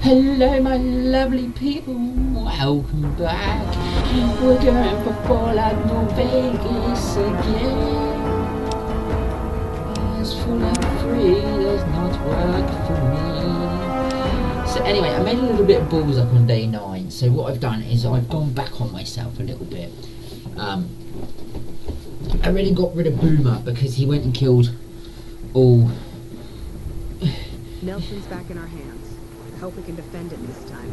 Hello, my lovely people. Welcome back. We're going for Fallout New Vegas again. It's fully free. There's not work for me. So anyway, I made a little bit of balls up on day 9. So what I've done is I've gone back on myself a little bit. I really got rid of Boomer because he went and killed all. Nelson's back in our hands. I hope we can defend it this time.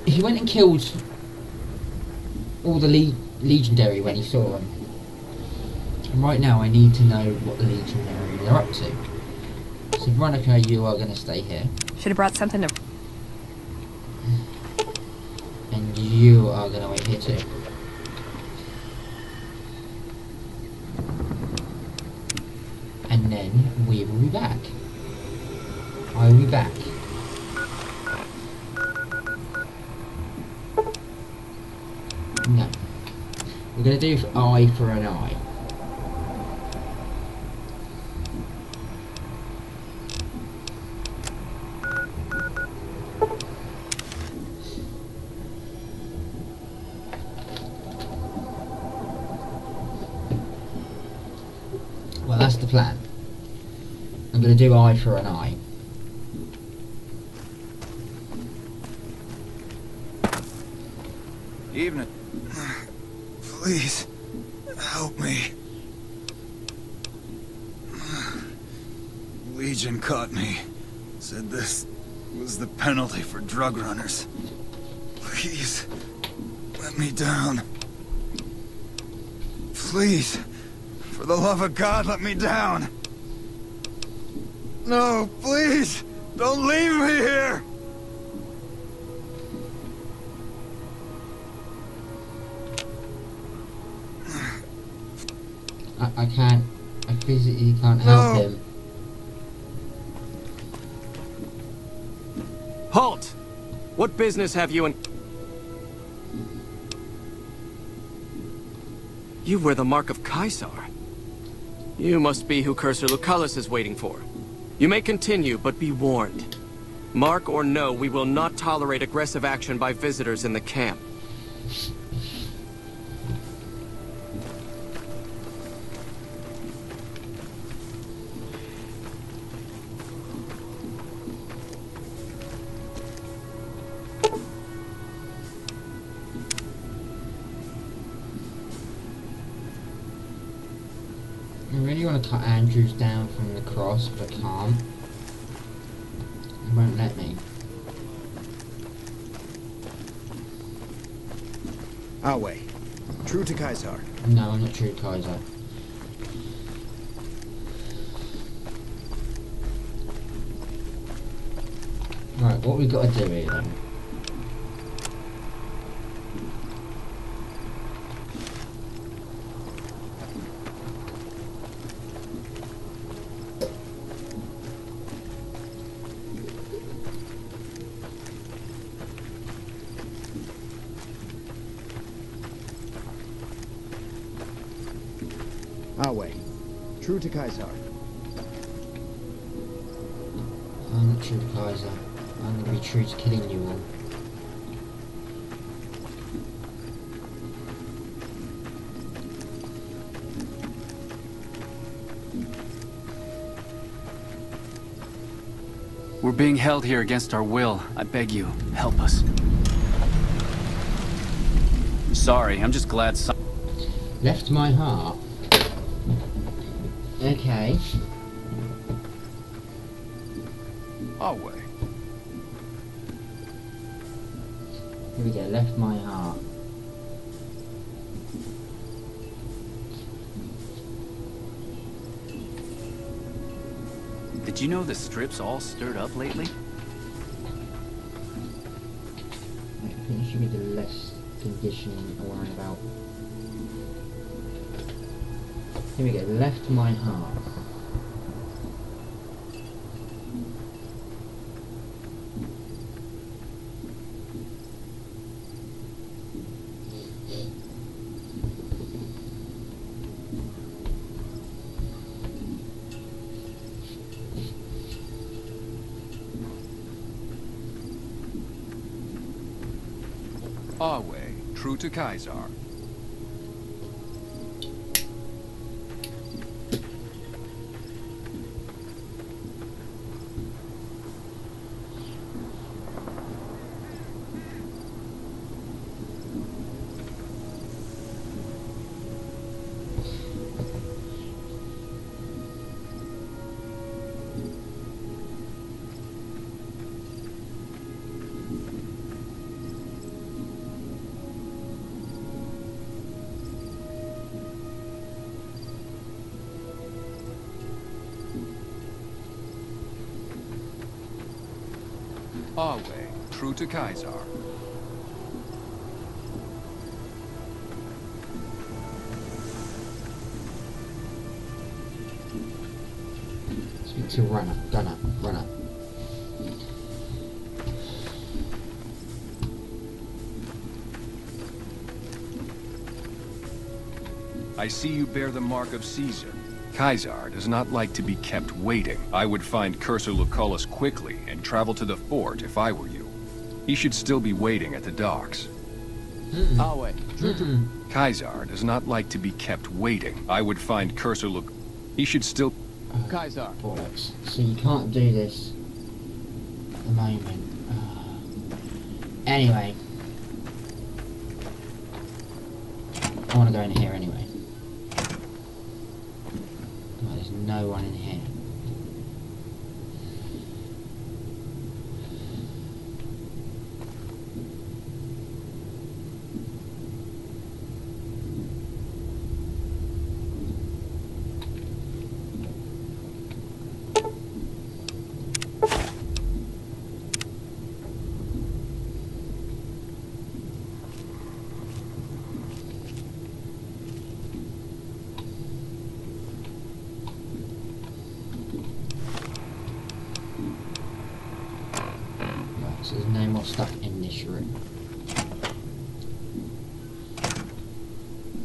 He went and killed all the legendary when he saw them. And right now I need to know what the legendaries are up to. So Veronica, you are going to stay here. Should have brought something to... And you are going to wait here too. And then we will be back. I will be back. No. We're going to do eye for an eye. Well, that's the plan. I'm going to do eye for an eye. Evening. Please, help me. Legion caught me. Said this was the penalty for drug runners. Please, let me down. Please, for the love of God, let me down. No, please, don't leave me here. I can't. I physically can't help him. Halt! What business have you in... You wear the mark of Caesar. You must be who Cursor Lucullus is waiting for. You may continue, but be warned. Mark or no, we will not tolerate aggressive action by visitors in the camp. I really want to cut Andrews down from the cross, but I can't. It won't let me. Our way. True to Caesar. No, I'm not true, Kaiser. Right, what we got to do here then? Our way. True to Caesar. I'm not true to Kaiser. I'm going to be true to killing you all. We're being held here against our will. I beg you, help us. Sorry, I'm just glad some... Left my heart. Okay. Our way. Here we go, left my heart. Did you know the strip's all stirred up lately? I think it should be the less conditioning I worry about. Here we go, left my heart. Our way, true to Kaisar. Our way, true to Kaisar. Speak to runner, gunner, runner. I see you bear the mark of Caesar. Kaisar does not like to be kept waiting. I would find Cursor Lucullus quickly and travel to the fort if I were you. He should still be waiting at the docks. Our way. Kaisar does not like to be kept waiting. I would find Cursor Luc... He should still... Kaisar. Bollocks. So you can't do this at the moment. Anyway. I want to go in here anyway. Oh, there's no one in here. So there's no more stuff in this room.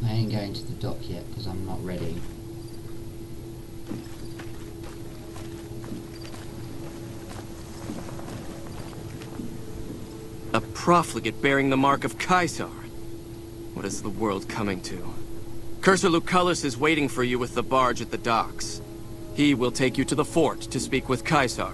I ain't going to the dock yet because I'm not ready. A profligate bearing the mark of Kaisar. What is the world coming to? Cursor Lucullus is waiting for you with the barge at the docks. He will take you to the fort to speak with Kaisar.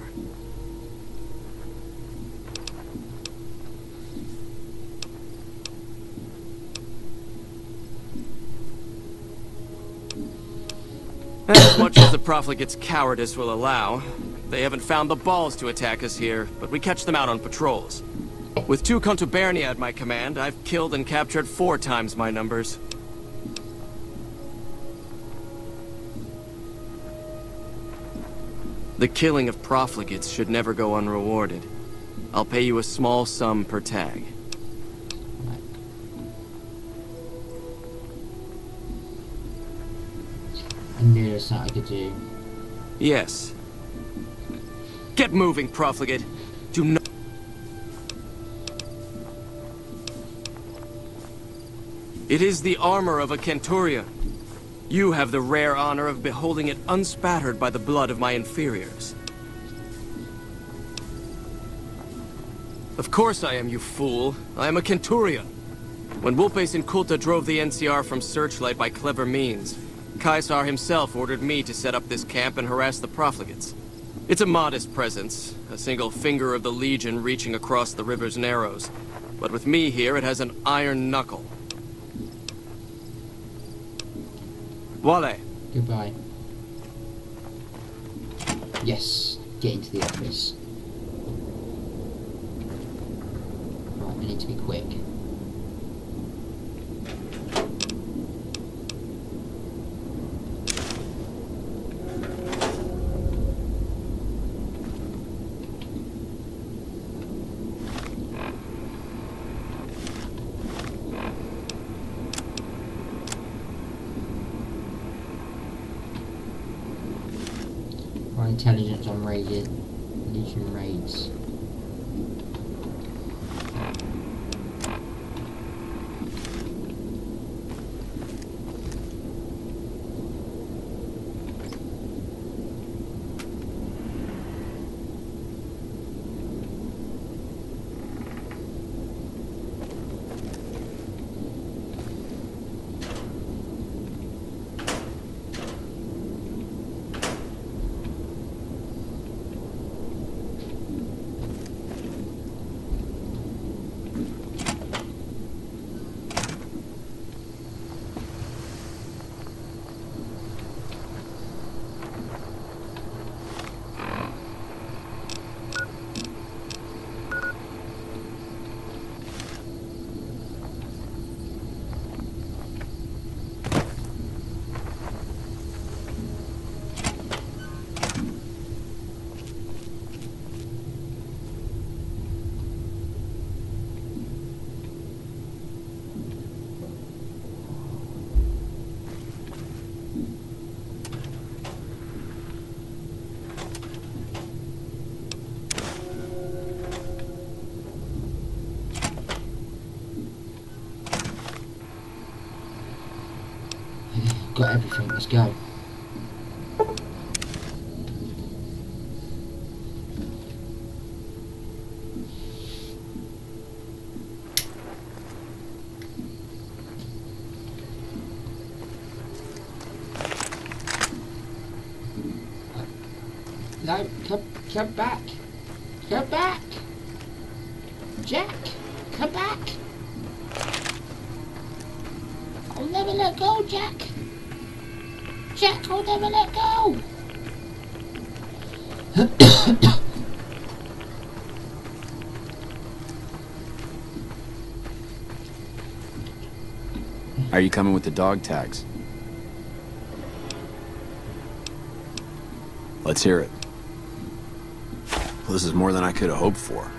As much as the profligate's cowardice will allow, they haven't found the balls to attack us here, but we catch them out on patrols. With 2 contubernia at my command, I've killed and captured 4 times my numbers. The killing of profligates should never go unrewarded. I'll pay you a small sum per tag. I knew there was something I could do. Yes. Get moving, profligate. Do not... It is the armor of a Centurion. You have the rare honor of beholding it unspattered by the blood of my inferiors. Of course I am, you fool. I am a Centurion. When Vulpes and Culta drove the NCR from Searchlight by clever means, Kaisar himself ordered me to set up this camp and harass the profligates. It's a modest presence, a single finger of the Legion reaching across the river's narrows. But with me here, it has an iron knuckle. Voile. Goodbye. Yes, get into the office. Right, I need to be quick. Intelligence on Legion raids. got everything. Let's go. No, come back. Come back. Jack, come back. I'll never let go, Jack. Jack, I'll never let go. Are you coming with the dog tags? Let's hear it. Well, this is more than I could have hoped for.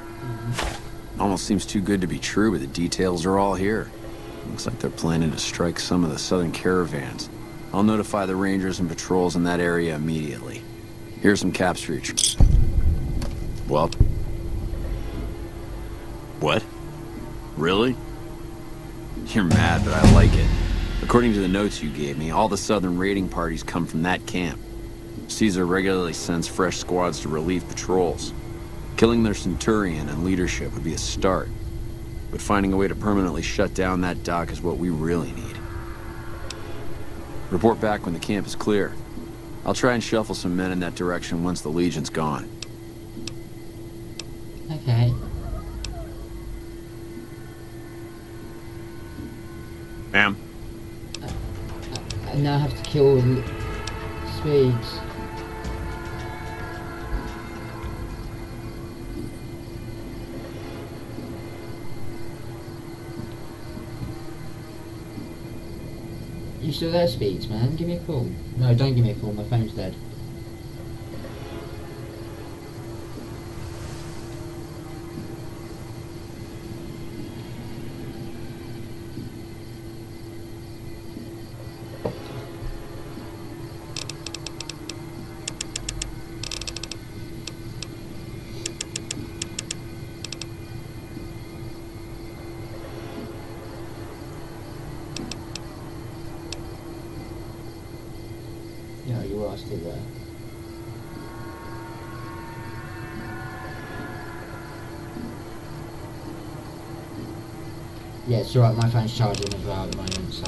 Almost seems too good to be true, but the details are all here. Looks like they're planning to strike some of the southern caravans. I'll notify the rangers and patrols in that area immediately. Here's some caps for your Well... What? Really? You're mad, but I like it. According to the notes you gave me, all the southern raiding parties come from that camp. Caesar regularly sends fresh squads to relieve patrols. Killing their centurion and leadership would be a start. But finding a way to permanently shut down that dock is what we really need. Report back when the camp is clear. I'll try and shuffle some men in that direction once the Legion's gone. Okay. Ma'am? I now have to kill Speeds. You still there, Speeds, man? Give me a call. No, don't give me a call. My phone's dead. Yeah, you are still there. Yeah, it's alright, my phone's charging as well at the moment, so...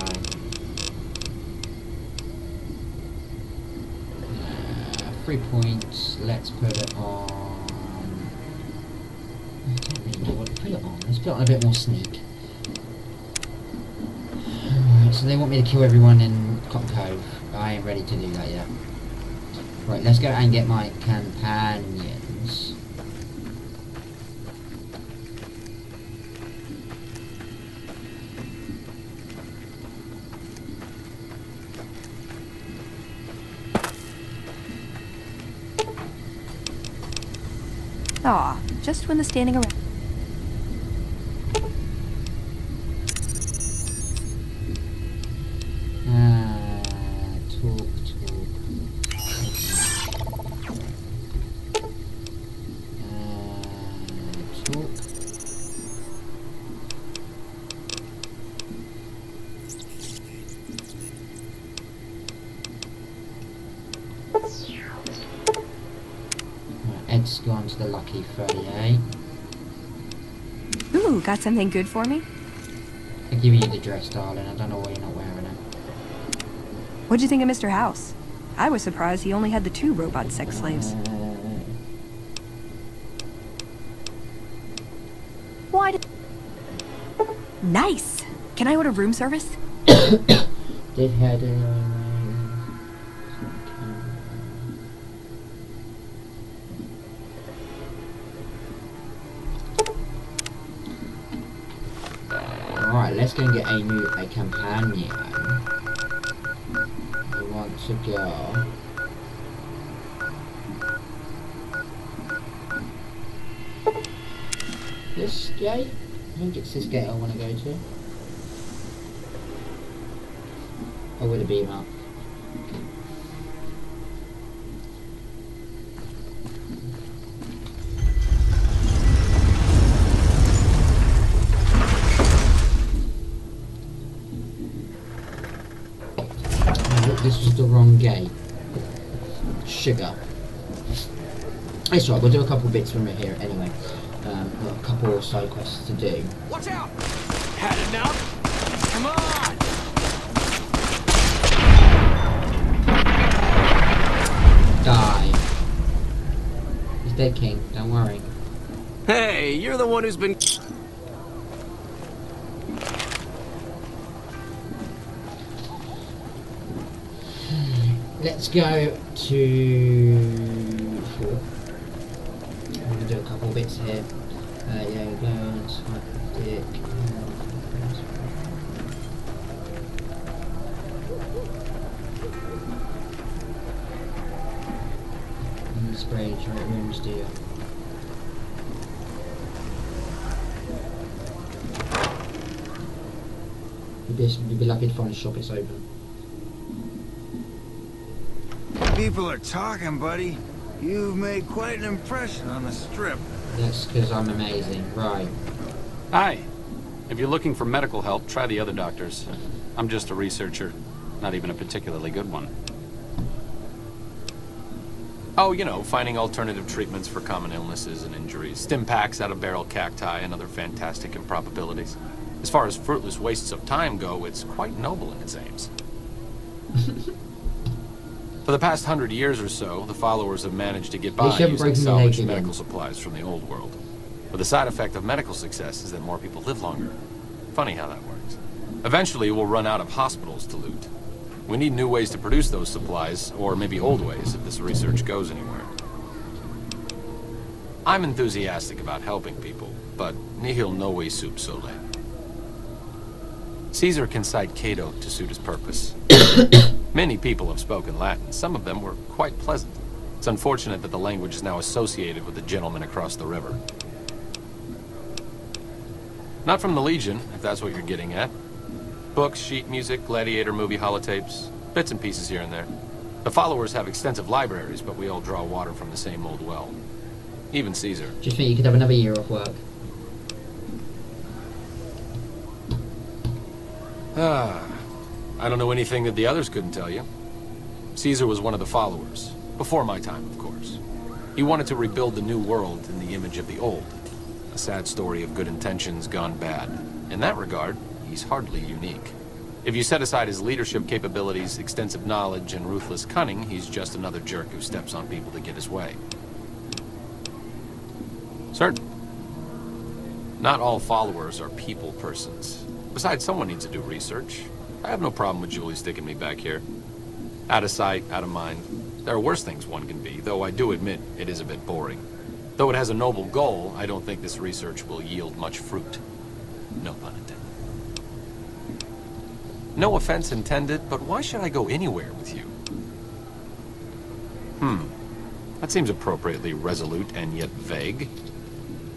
3 points, let's put it on... I don't really know what to put it on. Let's put it on a bit more sneak. Alright, so they want me to kill everyone in Cotton Cove. I ain't ready to do that yet. Right, let's go and get my companions. Aw, just when the standing around. Talk. Talk. Ed's gone to the lucky 38. Ooh, got something good for me? I'm giving you the dress, darling. I don't know why you're not wearing it. What'd you think of Mr. House? I was surprised he only had the 2 robot sex slaves. Why did... Nice! Can I order room service? Did header... Alright, let's go and get a companion. We want to go... This gate? I think it's this gate I want to go to. Or would it be up? It's right, we'll do a couple bits from it here anyway. Got a couple of side quests to do. Watch out! Had enough? Come on! Die. He's dead, King. Don't worry. Hey, you're the one who's been... Let's go to 4. I'm gonna do a couple bits here. Yeah, go and swipe the dick. Spray right rooms, do you? You'd be lucky to find a shop it's open. People are talking, buddy. You've made quite an impression on the strip. That's because I'm amazing. Right. Hi. If you're looking for medical help, try the other doctors. I'm just a researcher. Not even a particularly good one. Oh, you know, finding alternative treatments for common illnesses and injuries. Stim packs out of barrel cacti and other fantastic improbabilities. As far as fruitless wastes of time go, it's quite noble in its aims. For the past 100 years or so, the followers have managed to get by using salvaged medical supplies from the old world. But the side effect of medical success is that more people live longer. Funny how that works. Eventually, we'll run out of hospitals to loot. We need new ways to produce those supplies, or maybe old ways if this research goes anywhere. I'm enthusiastic about helping people, but nihil novi sub sole. Caesar can cite Cato to suit his purpose. Many people have spoken Latin. Some of them were quite pleasant. It's unfortunate that the language is now associated with the gentleman across the river. Not from the Legion, if that's what you're getting at. Books, sheet music, gladiator movie holotapes, bits and pieces here and there. The followers have extensive libraries, but we all draw water from the same old well. Even Caesar. Just think you could have another year of work. I don't know anything that the others couldn't tell you. Caesar was one of the followers. Before my time, of course. He wanted to rebuild the new world in the image of the old. A sad story of good intentions gone bad. In that regard, he's hardly unique. If you set aside his leadership capabilities, extensive knowledge, and ruthless cunning, he's just another jerk who steps on people to get his way. Certain. Not all followers are people persons. Besides, someone needs to do research. I have no problem with Julie sticking me back here. Out of sight, out of mind. There are worse things one can be, though I do admit it is a bit boring. Though it has a noble goal, I don't think this research will yield much fruit. No pun intended. No offense intended, but why should I go anywhere with you? That seems appropriately resolute and yet vague.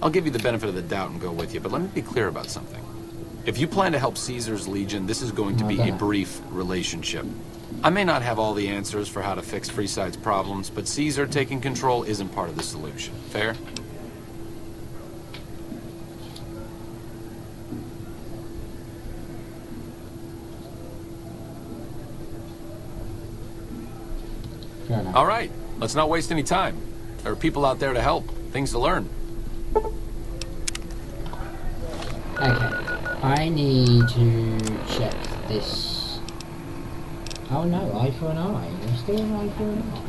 I'll give you the benefit of the doubt and go with you, but let me be clear about something. If you plan to help Caesar's Legion, this is going to be a brief relationship. I may not have all the answers for how to fix Freeside's problems, but Caesar taking control isn't part of the solution. Fair? Fair enough. All right, let's not waste any time. There are people out there to help, things to learn. Okay. I need to check this. Oh no, eye for an eye. There's still an eye for an eye.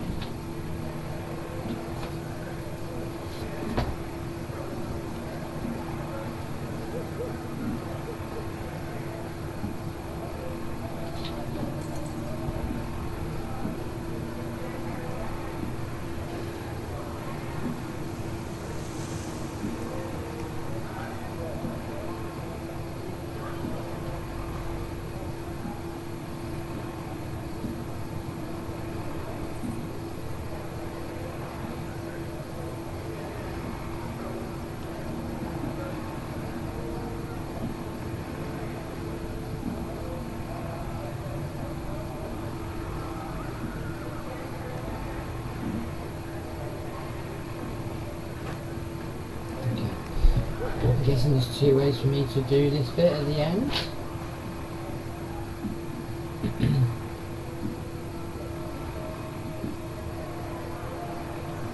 I'm guessing there's 2 ways for me to do this bit at the end.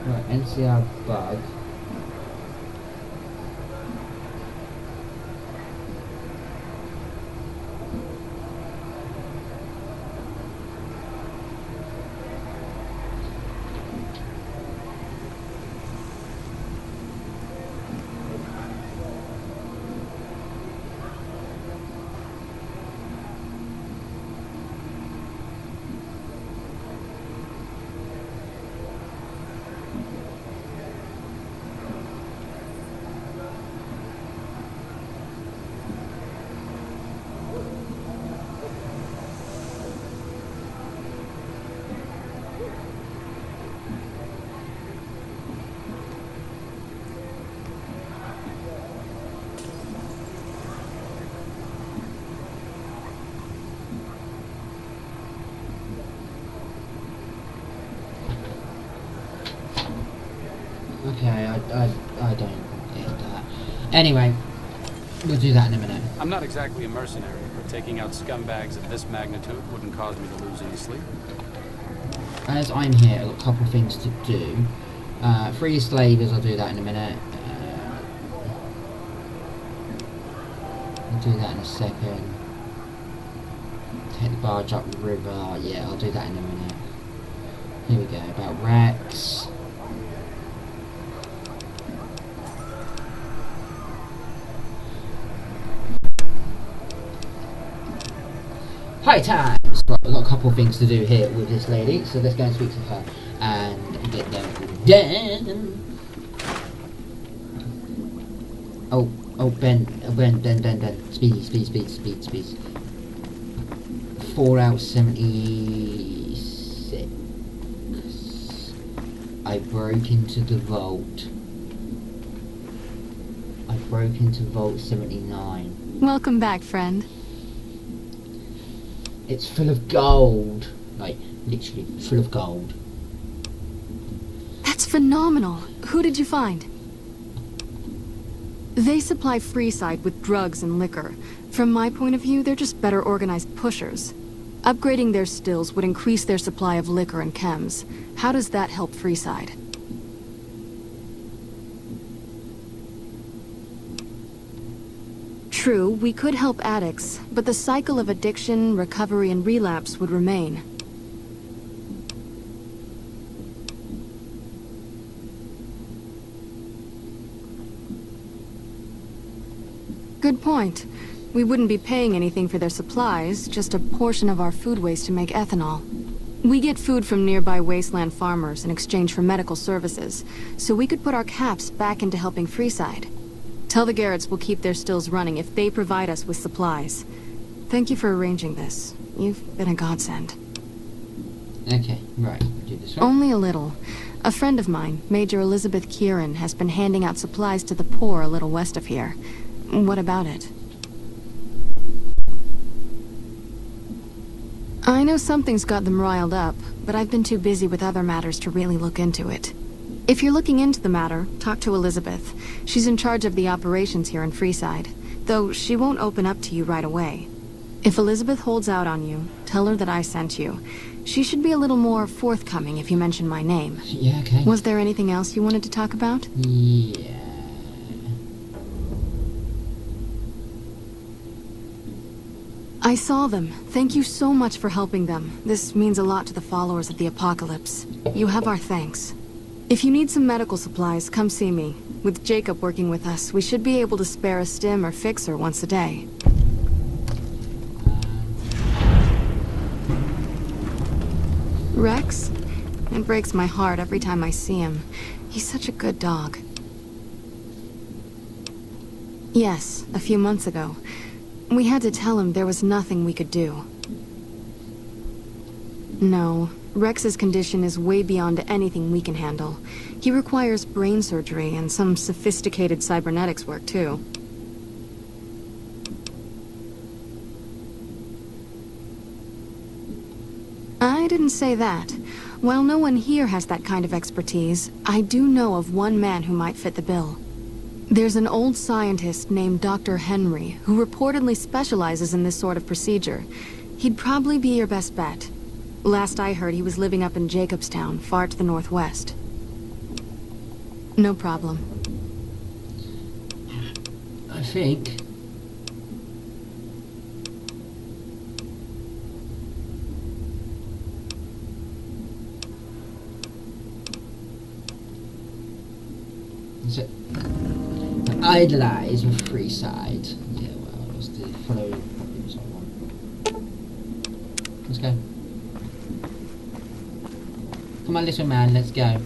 Right, NCR bug. Okay, I don't get that. Anyway, we'll do that in a minute. I'm not exactly a mercenary, but taking out scumbags of this magnitude wouldn't cause me to lose any sleep. As I'm here, I've got a couple of things to do. Free slavers, I'll do that in a minute. I'll do that in a second. Take the barge up the river. Yeah, I'll do that in a minute. Here we go, about Rex. High times! Right, we've got a couple of things to do here with this lady, so let's go and speak to her and get them done. Oh, Ben. Speed. 4 out 76. I broke into the vault. I broke into vault 79. Welcome back, friend. It's full of gold. Like, literally full of gold. That's phenomenal. Who did you find? They supply Freeside with drugs and liquor. From my point of view, they're just better organized pushers. Upgrading their stills would increase their supply of liquor and chems. How does that help Freeside? True, we could help addicts, but the cycle of addiction, recovery, and relapse would remain. Good point. We wouldn't be paying anything for their supplies, just a portion of our food waste to make ethanol. We get food from nearby wasteland farmers in exchange for medical services, so we could put our caps back into helping Freeside. Tell the Garretts we'll keep their stills running if they provide us with supplies. Thank you for arranging this. You've been a godsend. Okay, right. We'll do this one. Only a little. A friend of mine, Major Elizabeth Kieran, has been handing out supplies to the poor a little west of here. What about it? I know something's got them riled up, but I've been too busy with other matters to really look into it. If you're looking into the matter, talk to Elizabeth. She's in charge of the operations here in Freeside, though she won't open up to you right away. If Elizabeth holds out on you, tell her that I sent you. She should be a little more forthcoming if you mention my name. Yeah, okay. Was there anything else you wanted to talk about? Yeah. I saw them. Thank you so much for helping them. This means a lot to the followers of the Apocalypse. You have our thanks. If you need some medical supplies, come see me. With Jacob working with us, we should be able to spare a stim or fixer once a day. Rex? It breaks my heart every time I see him. He's such a good dog. Yes, a few months ago. We had to tell him there was nothing we could do. No, Rex's condition is way beyond anything we can handle. He requires brain surgery and some sophisticated cybernetics work, too. I didn't say that. While no one here has that kind of expertise, I do know of one man who might fit the bill. There's an old scientist named Dr. Henry, who reportedly specializes in this sort of procedure. He'd probably be your best bet. Last I heard, he was living up in Jacobstown, far to the northwest. No problem. I think... Is it... Idolize with free side. Yeah, well, let's do follow problems I want. Let's go. Come on, little man, let's go.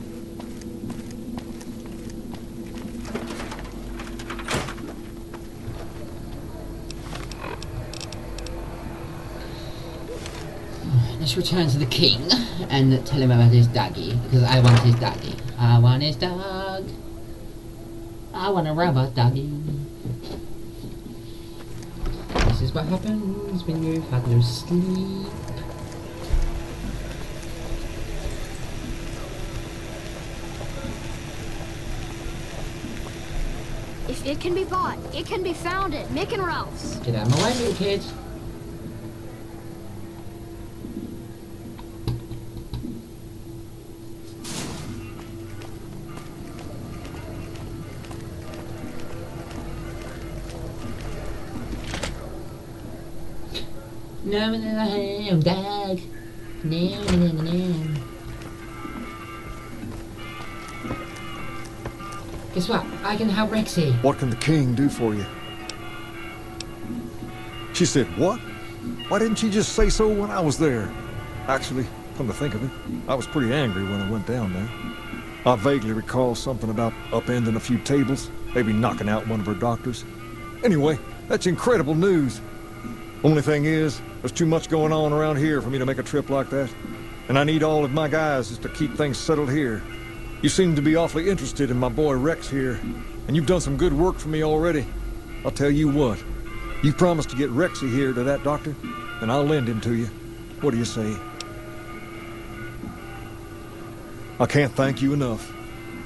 Let's return to the king and tell him about his doggy, because I want his doggy. I want his dog. I want a robot doggy. This is what happens when you've had no sleep. If it can be bought, it can be found at Mick and Ralph's. Get out of my way, little kid. No, dog. No. Guess what? I can help Rexy. What can the king do for you? She said, what? Why didn't she just say so when I was there? Actually, come to think of it, I was pretty angry when I went down there. I vaguely recall something about upending a few tables, maybe knocking out one of her doctors. Anyway, that's incredible news. Only thing is, there's too much going on around here for me to make a trip like that. And I need all of my guys just to keep things settled here. You seem to be awfully interested in my boy Rex here, and you've done some good work for me already. I'll tell you what, you promised to get Rexy here to that doctor, and I'll lend him to you. What do you say? I can't thank you enough.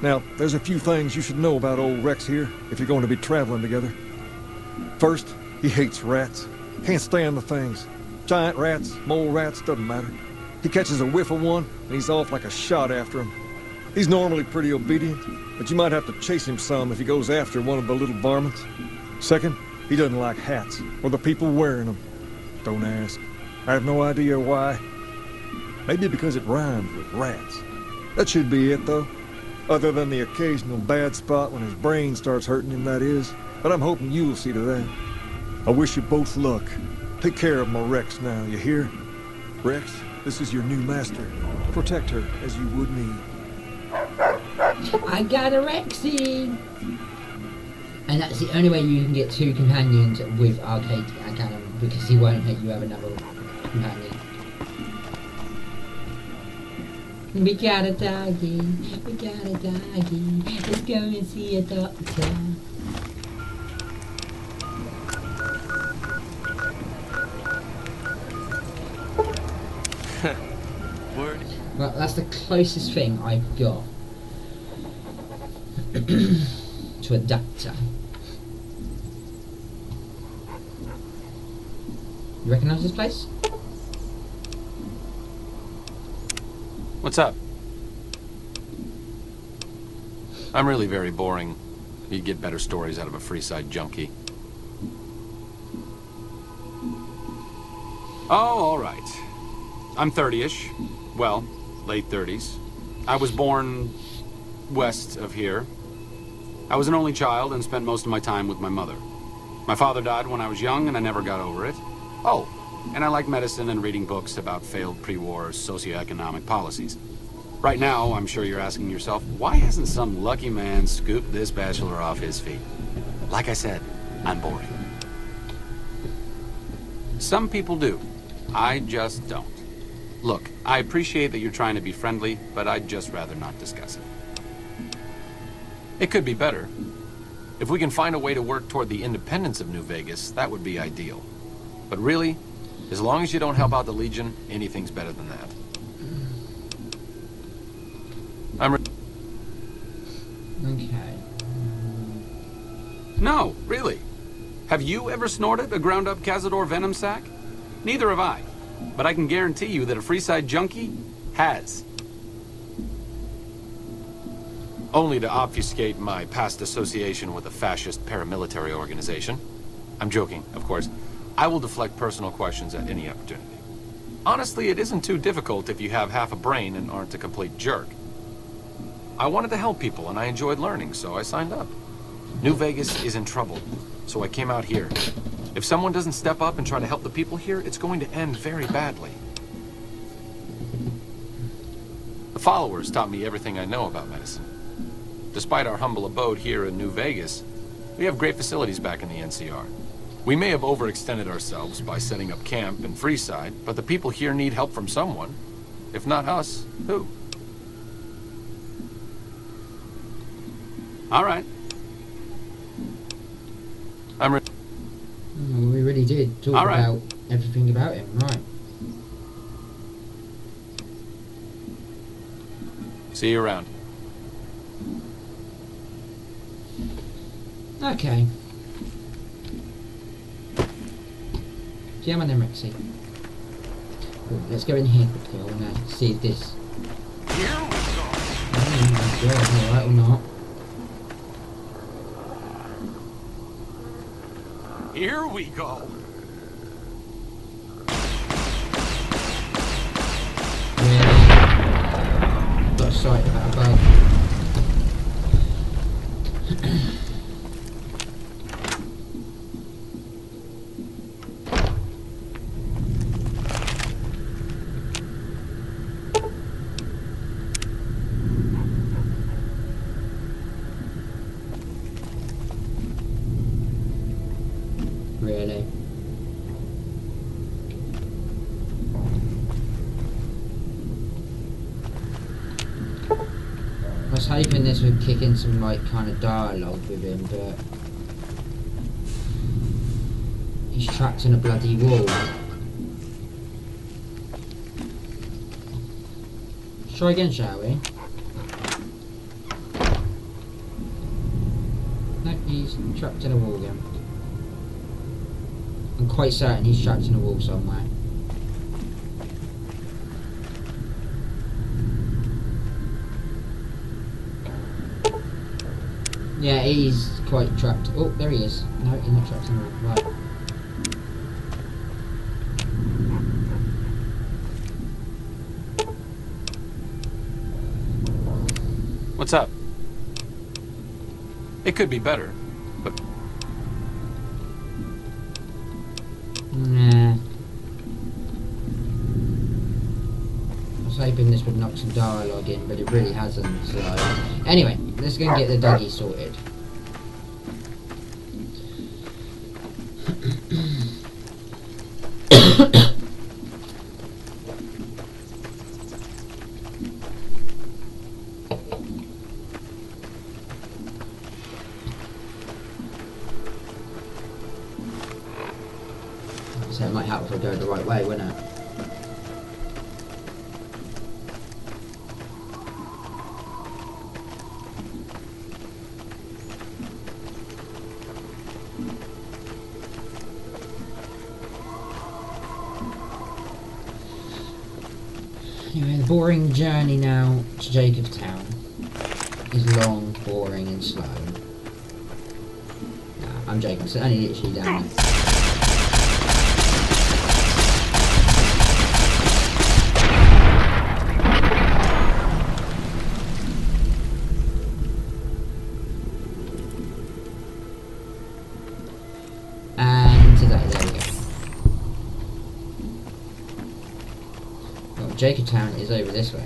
Now, there's a few things you should know about old Rex here if you're going to be traveling together. First, he hates rats. Can't stand the things. Giant rats, mole rats, doesn't matter. He catches a whiff of one, and he's off like a shot after him. He's normally pretty obedient, but you might have to chase him some if he goes after one of the little varmints. Second, he doesn't like hats, or the people wearing them. Don't ask. I have no idea why. Maybe because it rhymes with rats. That should be it, though. Other than the occasional bad spot when his brain starts hurting him, that is. But I'm hoping you'll see to that. I wish you both luck. Take care of my Rex now, you hear? Rex, this is your new master. Protect her as you would me. I got a Rexy! And that's the only way you can get two companions with Arcade Academy, because he won't let you have another companion. We got a doggy, we got a doggy, let's go and see a doctor. Word. Well, that's the closest thing I've got to a doctor. You recognise this place? What's up? I'm really very boring. You'd get better stories out of a Freeside junkie. Oh, all right. I'm 30-ish. Well, late 30s. I was born west of here. I was an only child and spent most of my time with my mother. My father died when I was young and I never got over it. Oh, and I like medicine and reading books about failed pre-war socioeconomic policies. Right now, I'm sure you're asking yourself, why hasn't some lucky man scooped this bachelor off his feet? Like I said, I'm boring. Some people do. I just don't. Look, I appreciate that you're trying to be friendly, but I'd just rather not discuss it. It could be better. If we can find a way to work toward the independence of New Vegas, that would be ideal. But really, as long as you don't help out the Legion, anything's better than that. Okay. No, really. Have you ever snorted a ground-up Cazador venom sac? Neither have I. But I can guarantee you that a Freeside junkie has. only to obfuscate my past association with a fascist paramilitary organization. I'm joking, of course. I will deflect personal questions at any opportunity. Honestly, it isn't too difficult if you have half a brain and aren't a complete jerk. I wanted to help people, and I enjoyed learning, so I signed up. New Vegas is in trouble, so I came out here. If someone doesn't step up and try to help the people here, it's going to end very badly. The followers taught me everything I know about medicine. Despite our humble abode here in New Vegas, we have great facilities back in the NCR. We may have overextended ourselves by setting up camp in Freeside, but the people here need help from someone. If not us, who? All right. We really did talk about everything about him, right? See you around. Okay. Yeah, man, then Rexy. Cool, let's go in here quickly. I want to see if this. Oh my god, alright or not. Here we go. Yeah. Got a sight of that above. Really? I was hoping this would kick in some like kind of dialogue with him, but he's trapped in a bloody wall. Let's try again, shall we? No, he's trapped in a wall again. I'm quite certain he's trapped in a wall somewhere. Yeah, he's quite trapped. Oh, there he is. No, he's not trapped in a wall. Right. What's up? It could be better, but... Nah. I was hoping this would knock some dialogue in, but it really hasn't, so... Anyway, let's go and get the doggy sorted. So it might help if I go the right way, wouldn't it? Anyway, the boring journey now to Jacobstown is long, boring and slow. Nah, I'm joking, it's only literally down there. And today, there we go. Well, Jacobstown is over this way.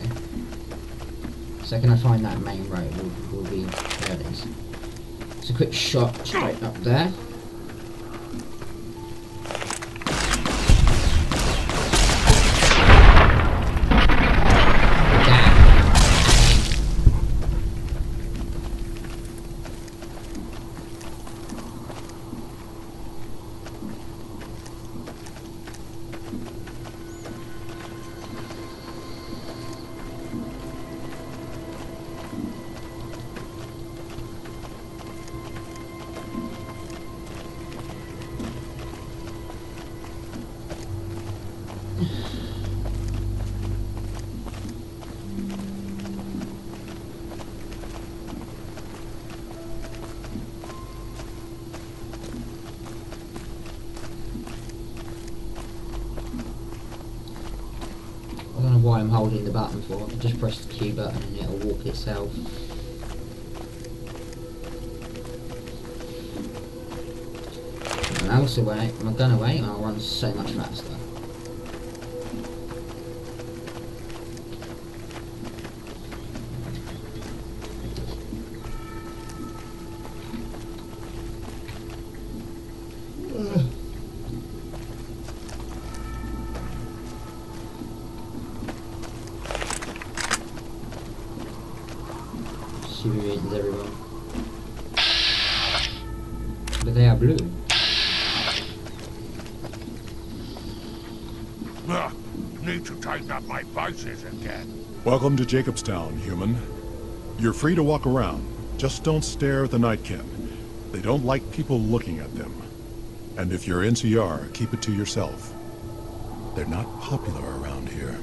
The second I find that main road, we'll be there it is. It's a quick shot straight up there. why I'm holding the button for. I can just press the Q button and it'll walk itself. And also wait, I'm gonna wait and I'll run so much faster. Super mutants, everyone. But they are blue. Ugh, need to tighten up my vices again. Welcome to Jacobstown, human. You're free to walk around. Just don't stare at the Nightkin. They don't like people looking at them. And if you're NCR, keep it to yourself. They're not popular around here.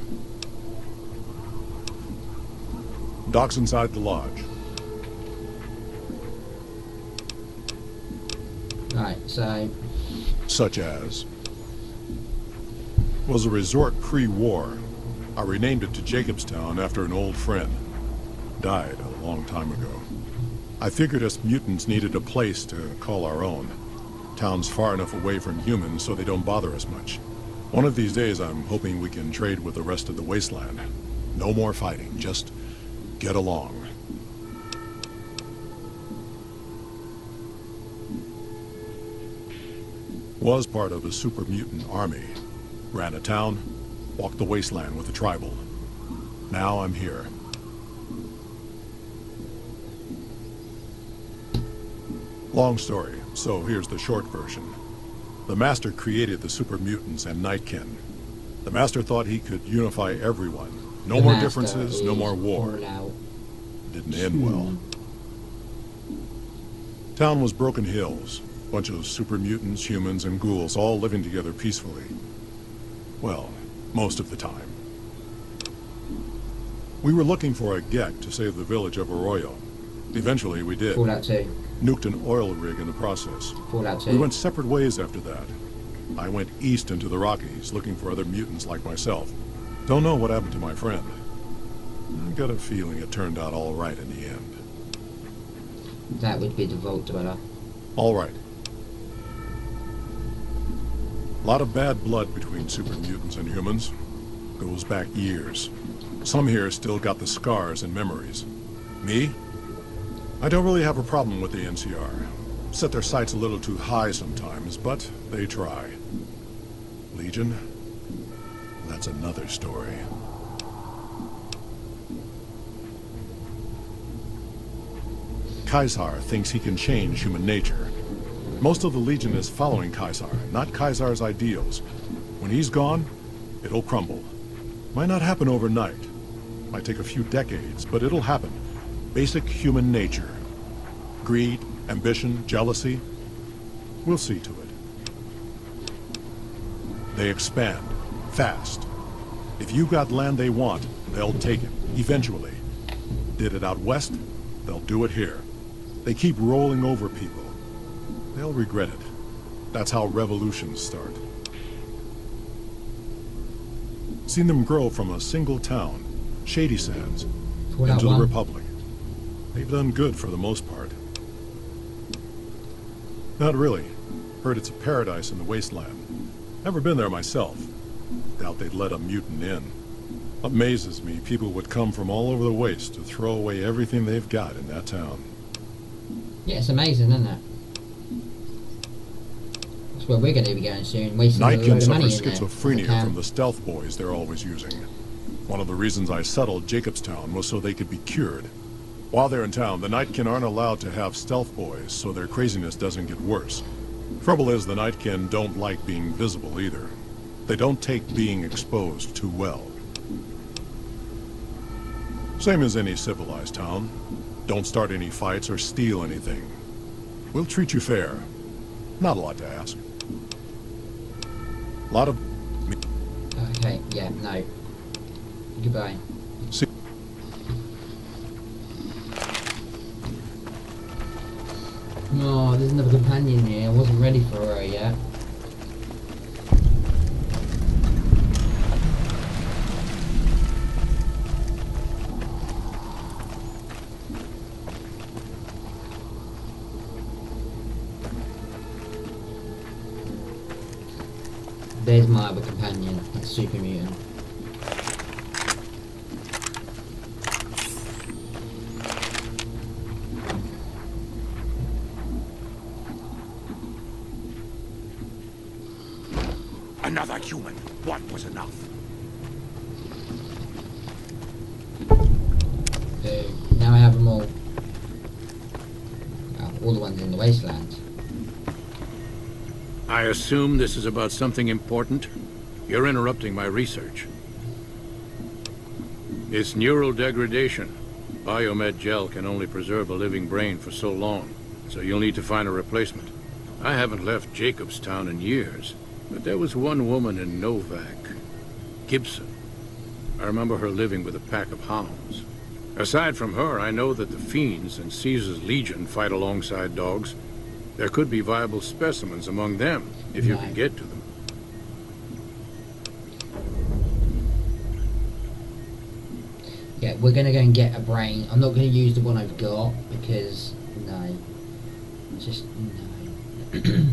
Docks inside the lodge. Right, so... Such as... was a resort pre-war. I renamed it to Jacobstown after an old friend. Died a long time ago. I figured us mutants needed a place to call our own. Town's far enough away from humans so they don't bother us much. One of these days I'm hoping we can trade with the rest of the wasteland. No more fighting, just get along. Was part of a super mutant army. Ran a town, walked the wasteland with a tribal. Now I'm here. Long story, so here's the short version. The Master created the super mutants and Nightkin. The Master thought he could unify everyone. No more differences, no more war. Didn't end well. Town was Broken Hills. Bunch of super mutants, humans, and ghouls all living together peacefully. Well, most of the time. We were looking for a Gek to save the village of Arroyo. Eventually we did. Fallout 2. Nuked an oil rig in the process. Fallout 2. We went separate ways after that. I went east into the Rockies looking for other mutants like myself. Don't know what happened to my friend. I got a feeling it turned out all right in the end. That would be the Vault Dweller. All right. A lot of bad blood between super mutants and humans. Goes back years. Some here still got the scars and memories. Me? I don't really have a problem with the NCR. Set their sights a little too high sometimes, but they try. Legion? That's another story. Kaisar thinks he can change human nature. Most of the Legion is following Kaisar, not Kaisar's ideals. When he's gone, it'll crumble. Might not happen overnight. Might take a few decades, but it'll happen. Basic human nature. Greed, ambition, jealousy. We'll see to it. They expand. Fast. If you got land they want, they'll take it. Eventually. Did it out west, they'll do it here. They keep rolling over people. They'll regret it. That's how revolutions start. Seen them grow from a single town, Shady Sands, into the Republic. They've done good for the most part. Not really. Heard it's a paradise in the wasteland. Never been there myself. Doubt they'd let a mutant in. Amazes me people would come from all over the waste to throw away everything they've got in that town. Yeah, it's amazing, isn't it? That's where we're going to be going soon, wasting a load of money in there. Nightkin suffers schizophrenia from the stealth boys they're always using. One of the reasons I settled Jacobstown was so they could be cured. While they're in town, the Nightkin aren't allowed to have stealth boys, so their craziness doesn't get worse. Trouble is, the Nightkin don't like being visible either. They don't take being exposed too well. Same as any civilized town. Don't start any fights or steal anything. We'll treat you fair. Not a lot to ask. A lot of... Okay, yeah, no. Goodbye. See. Oh, there's another companion here. I wasn't ready for her yet. There's my other companion, a super mutant. Another human. What was enough? So, now I have them all. Well, all the ones in the wasteland. I assume this is about something important? You're interrupting my research. It's neural degradation. Biomed gel can only preserve a living brain for so long, so you'll need to find a replacement. I haven't left Jacobstown in years, but there was one woman in Novak, Gibson. I remember her living with a pack of hounds. Aside from her, I know that the Fiends and Caesar's Legion fight alongside dogs. There could be viable specimens among them, if you can get to them. Yeah, we're gonna go and get a brain. I'm not gonna use the one I've got, because, no. Just, no.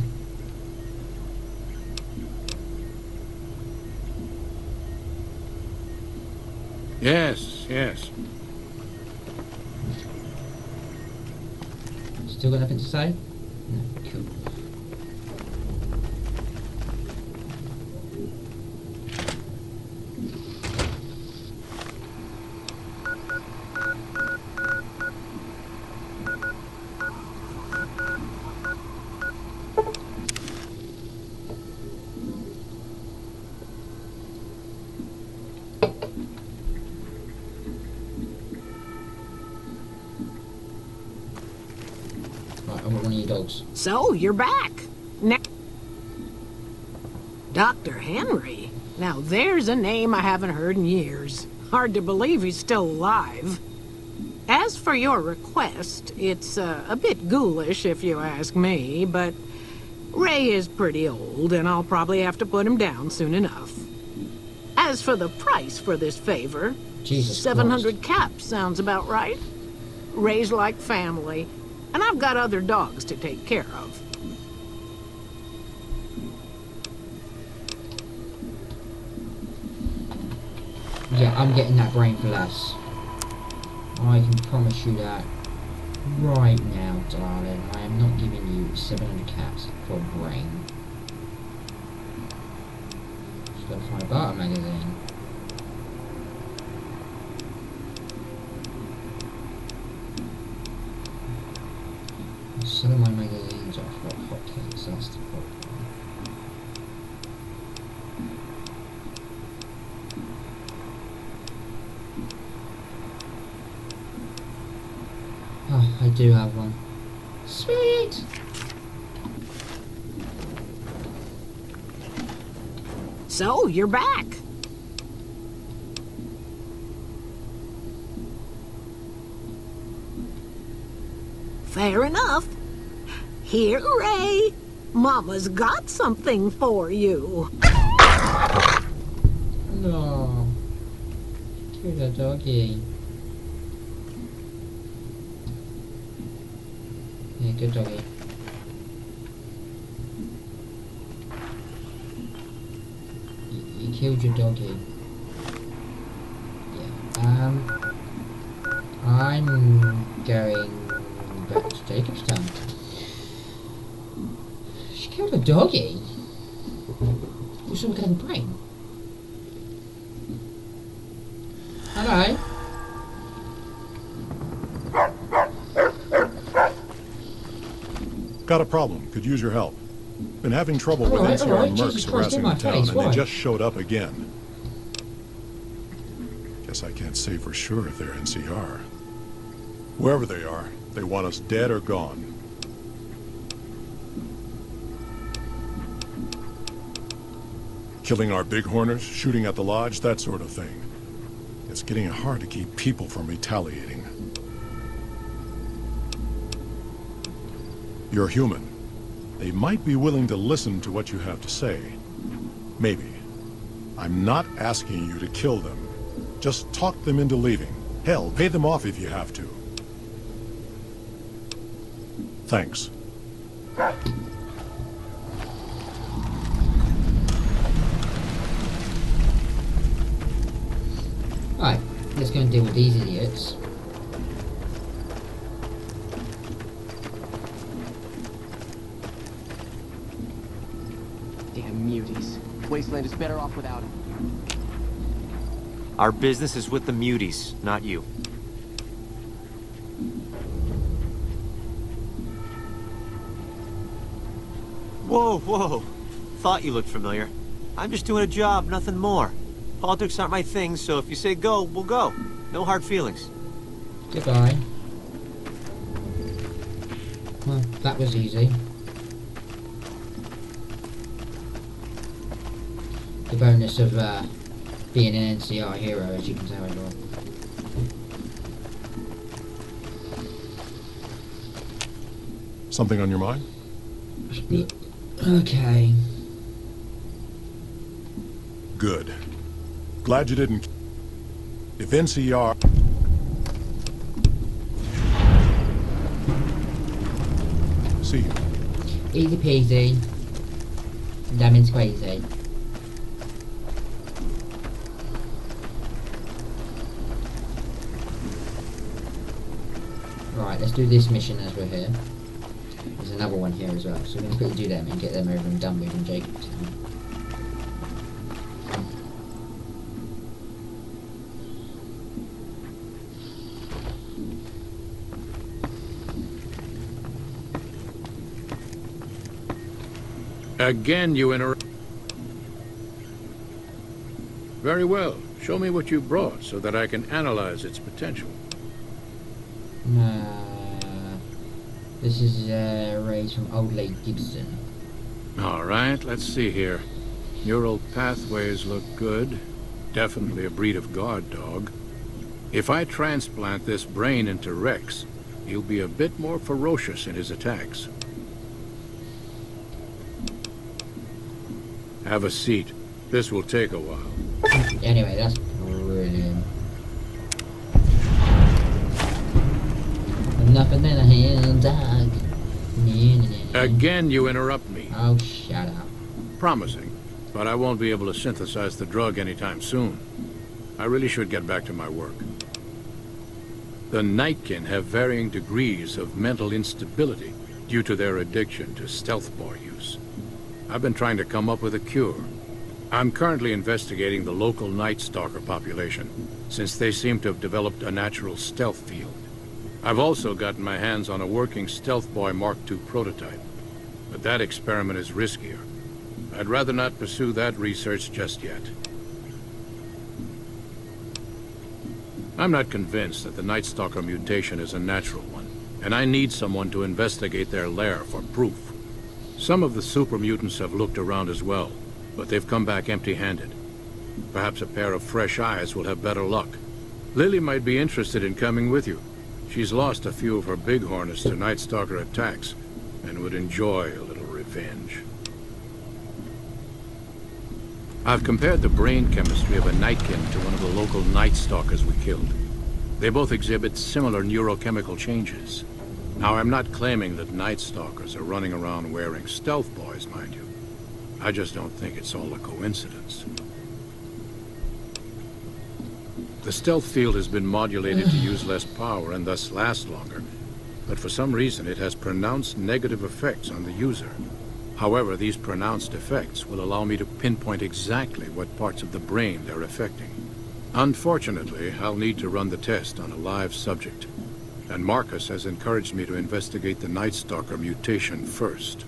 Yes, yes. Still got nothing to say? No, cool. Right, I want one of your dogs. So, you're back. Dr. Henry. Now there's a name I haven't heard in years. Hard to believe he's still alive. As for your request, it's a bit ghoulish if you ask me, but Ray is pretty old and I'll probably have to put him down soon enough. As for the price for this favor, Jesus 700 caps sounds about right. Ray's like family, and I've got other dogs to take care of. Yeah, I'm getting that brain for less. I can promise you that right now, darling. I am not giving you 700 caps for a brain. Just gotta find a barter magazine. Some of my magazines are for hotcakes, that's the problem. Oh, I do have one. Sweet! So, you're back. Fair enough. Here, Ray. Mama's got something for you. No. Cute a doggy. Yeah, good doggy. You killed your doggy. Yeah. I'm going back to Jacobstown. She killed a doggy. Also, we got a brain. Hello. Got a problem. Could use your help. Been having trouble with Alright, NCR alright. mercs Jesus Christ, in harassing my the town, face, and why? they just showed up again. Guess I can't say for sure if they're NCR. Whoever they are, they want us dead or gone. Killing our bighorners, shooting at the lodge, that sort of thing. It's getting hard to keep people from retaliating. You're human. They might be willing to listen to what you have to say. Maybe. I'm not asking you to kill them. Just talk them into leaving. Hell, pay them off if you have to. Thanks. let's go and deal with these idiots. Damn muties. Wasteland is better off without him. Our business is with the muties, not you. Whoa, whoa. Thought you looked familiar. I'm just doing a job, nothing more. Politics aren't my thing, so if you say go, we'll go. No hard feelings. Goodbye. Well, that was easy. The bonus of being an NCR hero, as you can tell, everyone. Something on your mind? Okay. Good. Glad you didn't... If NCR... See you. Easy peasy. Lemon squeezy. Right, let's do this mission as we're here. There's another one here as well, so we're going to quickly do them and get them over and done with in Jacob's Town. Again, you interrupt. Very well. Show me what you brought so that I can analyze its potential. This is raised from Old Lake Gibson. All right, let's see here. Neural pathways look good. Definitely a breed of guard dog. If I transplant this brain into Rex, he'll be a bit more ferocious in his attacks. Have a seat. This will take a while. Anyway, that's brilliant. Nothing in a hand, dog. Again, you interrupt me. Oh, shut up. Promising, but I won't be able to synthesize the drug anytime soon. I really should get back to my work. The Nightkin have varying degrees of mental instability due to their addiction to stealth bar use. I've been trying to come up with a cure. I'm currently investigating the local Night Stalker population, since they seem to have developed a natural stealth field. I've also gotten my hands on a working Stealth Boy Mark II prototype, but that experiment is riskier. I'd rather not pursue that research just yet. I'm not convinced that the Night Stalker mutation is a natural one, and I need someone to investigate their lair for proof. Some of the super mutants have looked around as well, but they've come back empty-handed. Perhaps a pair of fresh eyes will have better luck. Lily might be interested in coming with you. She's lost a few of her bighorners to Night Stalker attacks, and would enjoy a little revenge. I've compared the brain chemistry of a Nightkin to one of the local Night Stalkers we killed. They both exhibit similar neurochemical changes. Now, I'm not claiming that Night Stalkers are running around wearing stealth boys, mind you. I just don't think it's all a coincidence. The stealth field has been modulated to use less power and thus last longer, but for some reason it has pronounced negative effects on the user. However, these pronounced effects will allow me to pinpoint exactly what parts of the brain they're affecting. Unfortunately, I'll need to run the test on a live subject, and Marcus has encouraged me to investigate the Night Stalker mutation first.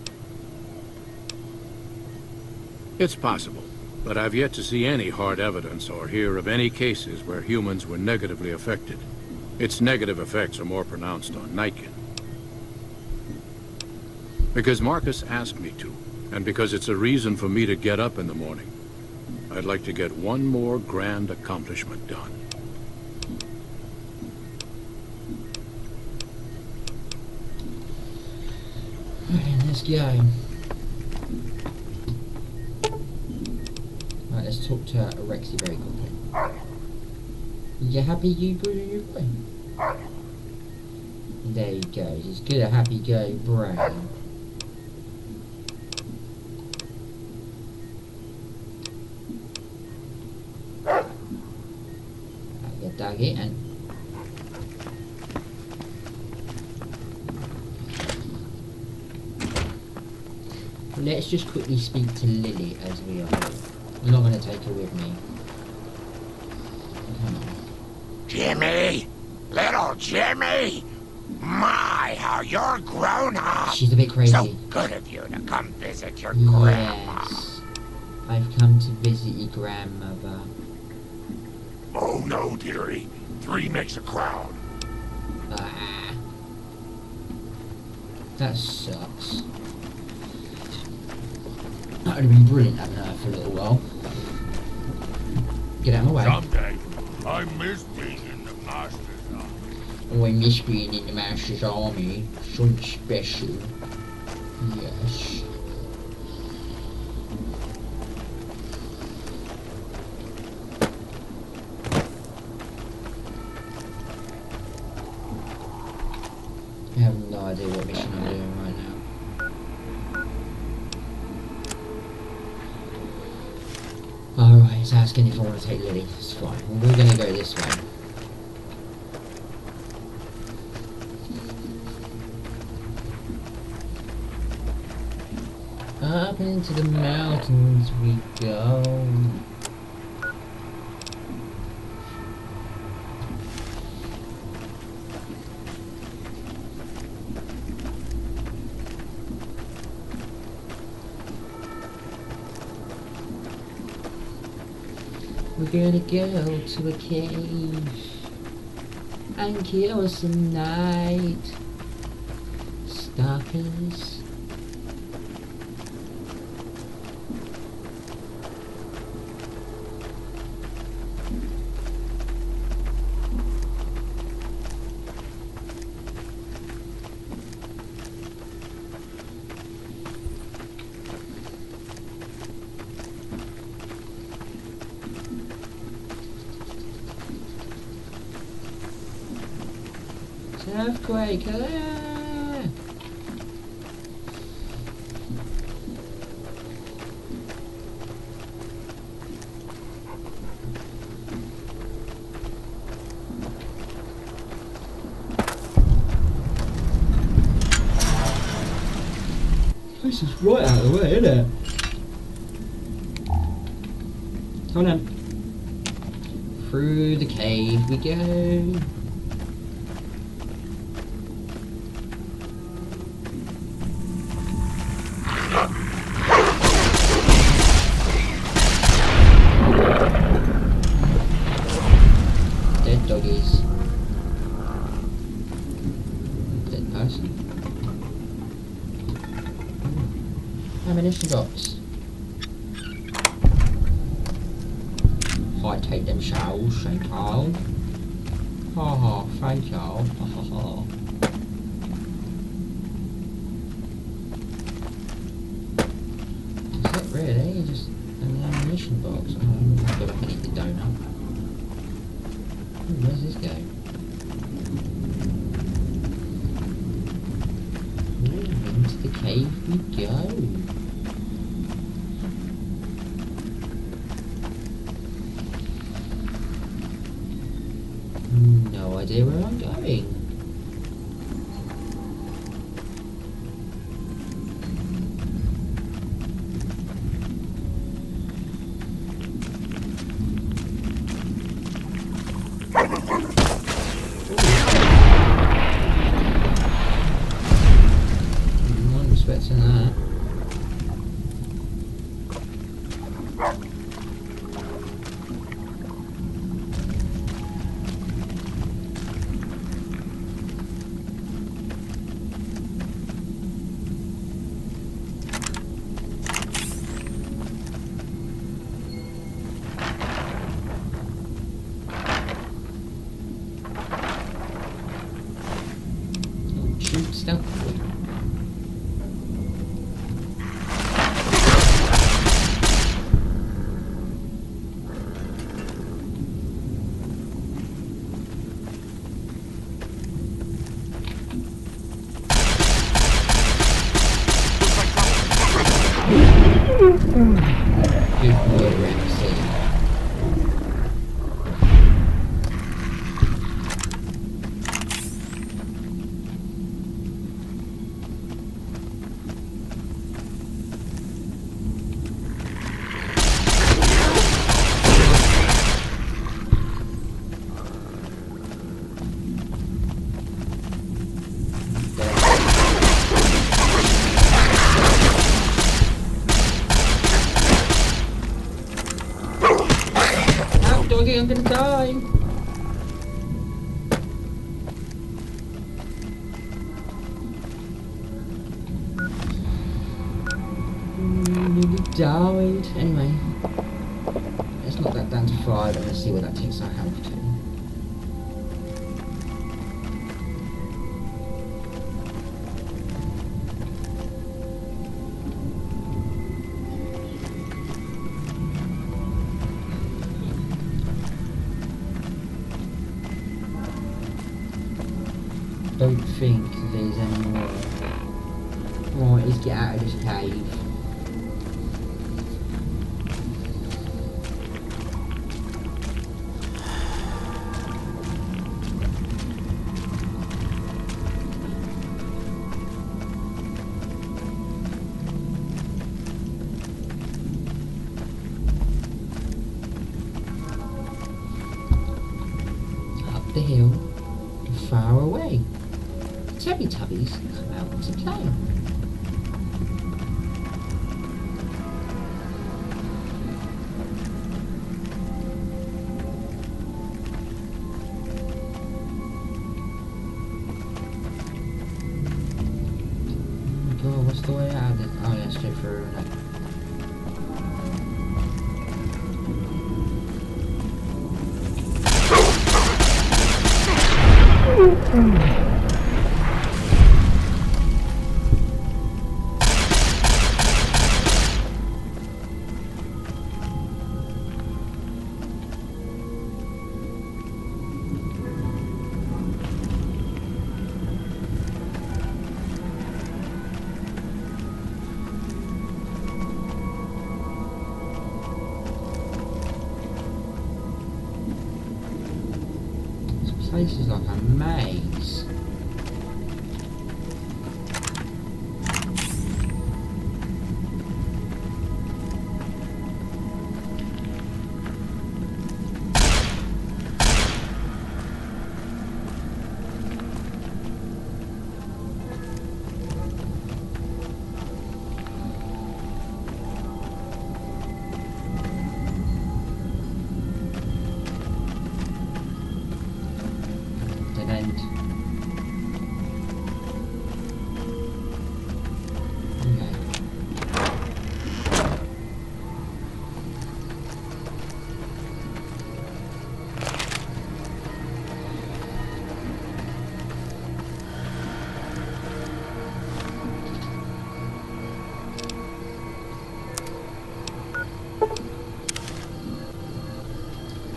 It's possible, but I've yet to see any hard evidence or hear of any cases where humans were negatively affected. Its negative effects are more pronounced on Nightkin. Because Marcus asked me to, and because it's a reason for me to get up in the morning, I'd like to get one more grand accomplishment done. Okay, let's go. Right, let's talk to Rexy very quickly. You happy, you boy? There he goes. He's good, a happy go brain. Doggy. bit and let's just quickly speak to Lily as we are here. I'm not going to take her with me. Come on. Jimmy! Little Jimmy! My, how you're grown up! She's a bit crazy. So good of you to come visit your grandma. Yes. I've come to visit your grandmother. Oh no, dearie. 3 makes a crowd. Ah. That sucks. That would have been brilliant having her for a little while. Get out of my way. Someday, I miss being in the Master's army. Oh, I miss being in the Master's army. Something special. Yes. I have no idea what mission I'm doing right now. Alright, it's asking if I want to take Lily. It's fine. Well, we're going to go this way. Up into the mountains we go. We're gonna go to a cave and kill some night stalkers. Earthquake! Ah! This is right out of the way, isn't it? Hold on. Through the cave we go. Dead doggies. Dead person. Ammunition box. I take them shells, thank you. Ha ha, thank you. Ha ha ha. Is it really? Just an ammunition box? Oh, I'm gonna go back and eat the donut. Ooh, where's this go? Ooh, into the cave we go. No idea where I'm going. I'm not expecting that. Shoot stealthily. Good boy, Ramsey. quickly, I'm gonna die. Nearly died. Anyway, let's knock that down to 5 and let's see what that takes our health to. Don't think there's any more. Right, let's get out of this cave. Up the hill, far away. Teletubbies come out to play. Oh God, what's the way out of it? Oh yeah, straight through. This place is like a maze. Dead end. Okay.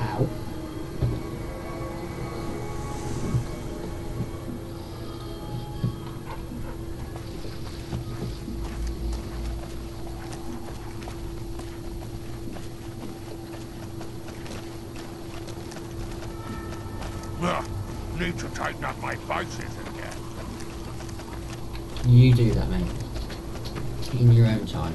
Ow. Ugh, need to tighten up my vices again. You do that, mate. In your own time.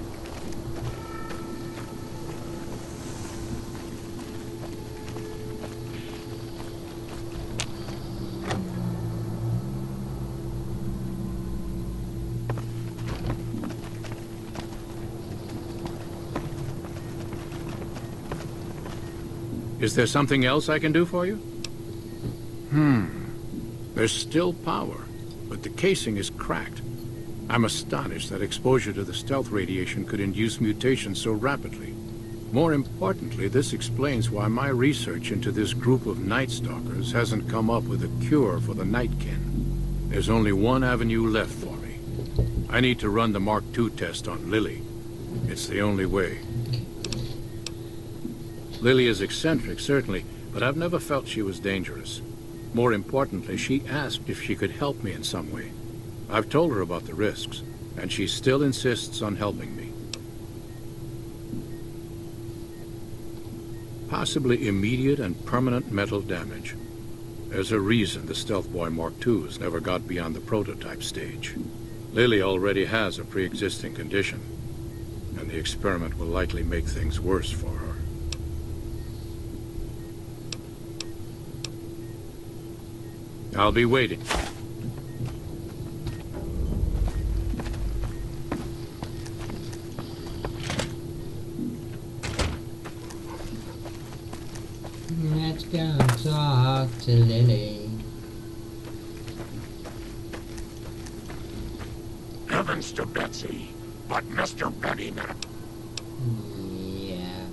Is there something else I can do for you? There's still power, but the casing is cracked. I'm astonished that exposure to the stealth radiation could induce mutations so rapidly. More importantly, this explains why my research into this group of Night Stalkers hasn't come up with a cure for the Nightkin. There's only one avenue left for me. I need to run the Mark II test on Lily. It's the only way. Lily is eccentric, certainly, but I've never felt she was dangerous. More importantly, she asked if she could help me in some way. I've told her about the risks, and she still insists on helping me. Possibly immediate and permanent mental damage. There's a reason the Stealth Boy Mark IIs never got beyond the prototype stage. Lily already has a pre-existing condition, and the experiment will likely make things worse for her. I'll be waiting. Go talk to Lily. Heavens to Betsy, but Mr. Benny now. Yeah.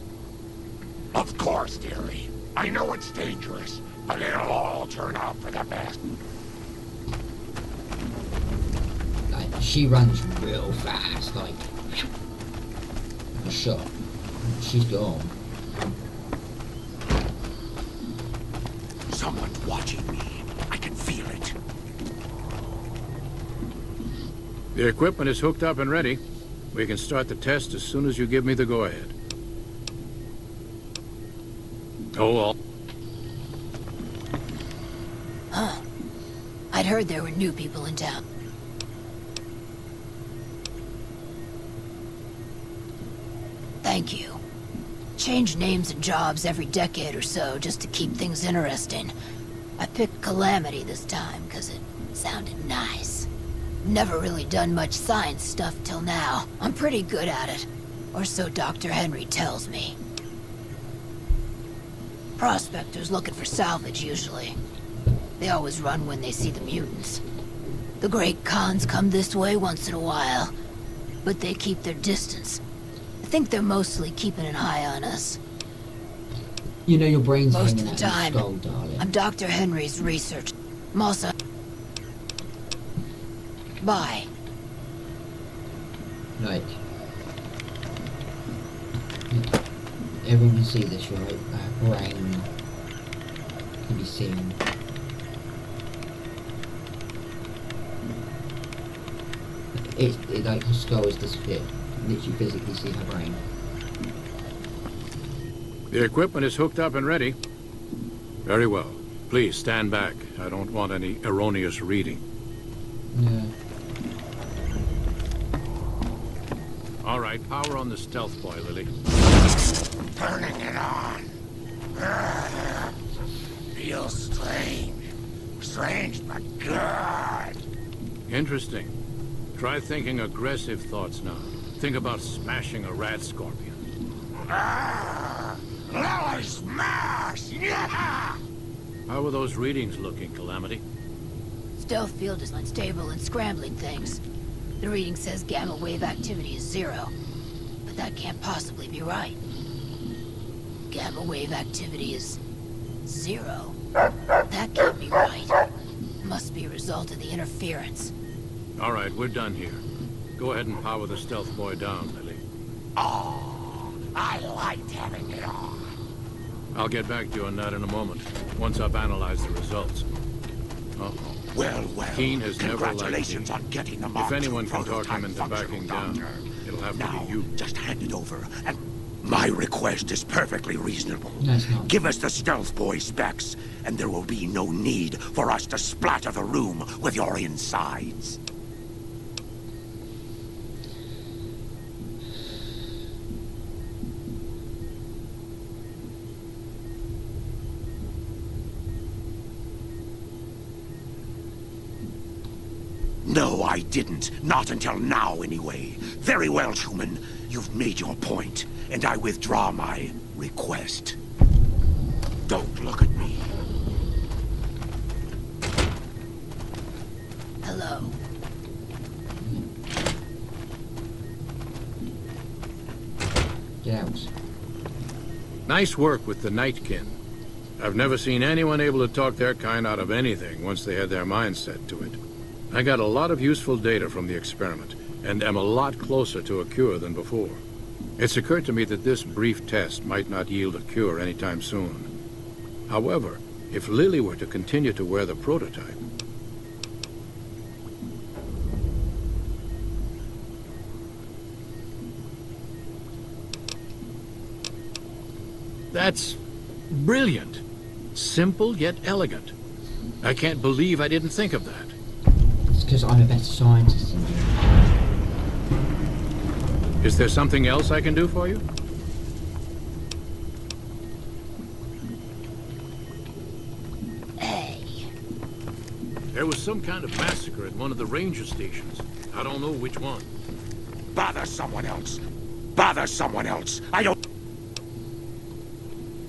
Of course, dearie. I know it's dangerous, but it'll all turn out for the best. Like, she runs real fast, like a shot. She's gone. Someone's watching me. I can feel it. The equipment is hooked up and ready. We can start the test as soon as you give me the go-ahead. Oh, well. Huh. I'd heard there were new people in town. Thank you. Change names and jobs every decade or so just to keep things interesting. I picked Calamity this time because it sounded nice. Never really done much science stuff till now. I'm pretty good at it. Or so Dr. Henry tells me. Prospectors looking for salvage, usually. They always run when they see the mutants. The Great Khans come this way once in a while, but they keep their distance. I think they're mostly keeping an eye on us. You know your brain's Most hanging of the out time, your skull, darling. I'm Dr. Henry's research. I'm also... Bye. Like, everyone can see this, right? Our brain can be seen. It like her skull has disappeared. Literally physically see her brain. The equipment is hooked up and ready. Very well. Please stand back. I don't want any erroneous reading. Yeah. All right, power on the stealth boy, Lily. Turning it on. Feels strange. Strange, but good. Interesting. Try thinking aggressive thoughts now. Think about smashing a rat scorpion. Lily smash! Yeah! How are those readings looking, Calamity? Stealth field is unstable and scrambling things. The reading says gamma wave activity is 0. But that can't possibly be right. Gamma wave activity is 0. That can't be right. Must be a result of the interference. All right, we're done here. Go ahead and power the stealth boy down, Lily. Oh, I liked having it on. I'll get back to you on that in a moment, once I've analyzed the results. Uh-oh. Well, Keen has never liked me. congratulations on getting the If Mark II anyone can talk him prototype into functional, backing down, Doctor. it'll have Now, to be you. just hand it over, and my request is perfectly reasonable. No, it's not. Give us the stealth boy specs, and there will be no need for us to splatter the room with your insides. No, I didn't. Not until now, anyway. Very well, human. You've made your point, and I withdraw my request. Don't look at me. Hello. Get out. Nice work with the Nightkin. I've never seen anyone able to talk their kind out of anything once they had their mind set to it. I got a lot of useful data from the experiment, and am a lot closer to a cure than before. It's occurred to me that this brief test might not yield a cure anytime soon. However, if Lily were to continue to wear the prototype... That's brilliant. Simple yet elegant. I can't believe I didn't think of that. It's because I'm a better scientist than you. Is there something else I can do for you? Hey. There was some kind of massacre at one of the ranger stations. I don't know which one. Bother someone else. Bother someone else. I don't...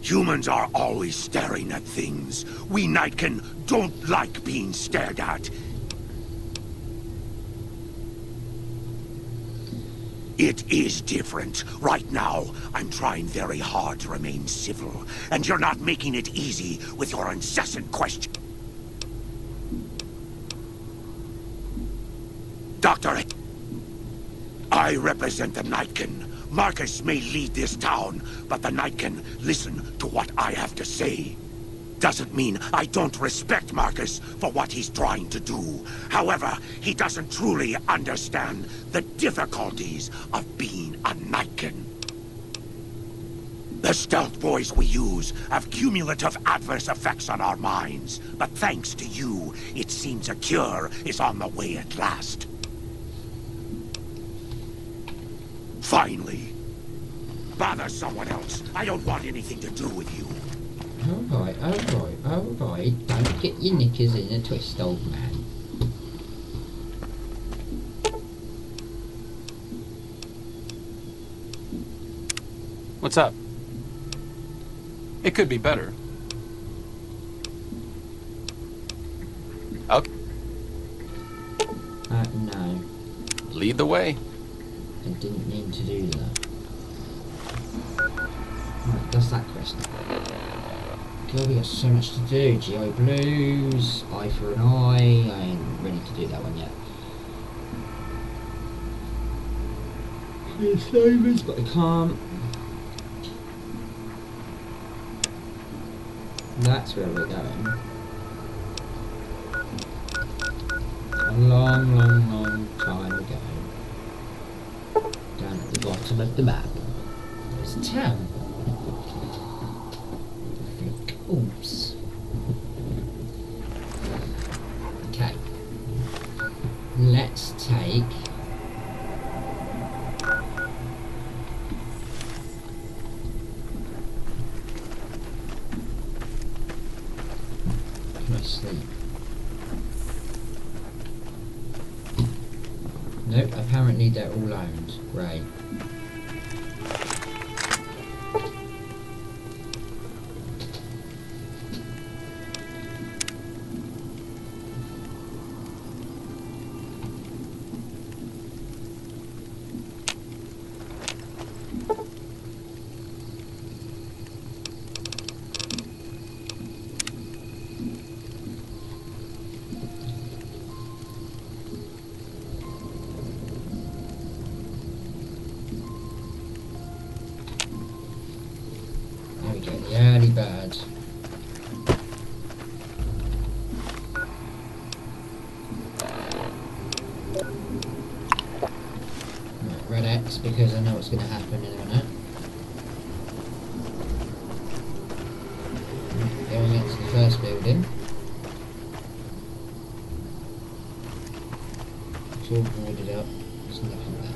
Humans are always staring at things. We Nightkin don't like being stared at. It is different. Right now, I'm trying very hard to remain civil, and you're not making it easy with your incessant question. Doctor, I represent the Nightkin. Marcus may lead this town, but the Nightkin listen to what I have to say. Doesn't mean I don't respect Marcus for what he's trying to do. However, he doesn't truly understand the difficulties of being a Nightkin. The stealth boys we use have cumulative adverse effects on our minds, but thanks to you, it seems a cure is on the way at last. Finally. Bother someone else. I don't want anything to do with you. Alright. Don't get your knickers in a twist, old man. What's up? It could be better. Okay. No. Lead the way. I didn't mean to do that. Right, that's that quest. God, we got so much to do. GI Blues, Eye for an Eye. I ain't ready to do that one yet. Savers, but I can't. That's where we're going. A long time ago. Down at the bottom of the map. There's a town. Oops. Okay. Let's take can I sleep? Nope, apparently they're all owned. Great. There we go, the early bird. Right, red X because I know what's going to happen in a minute. Going into the first building. It's all boarded up. There's nothing there.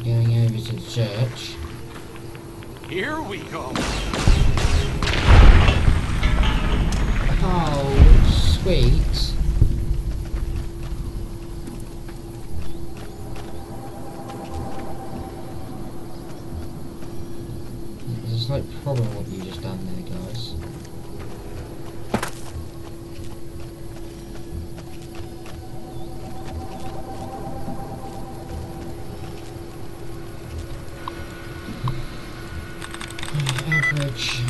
Going over to the church. Here we go. Oh, sweet. There's a slight problem with what you just done there, guys. Average.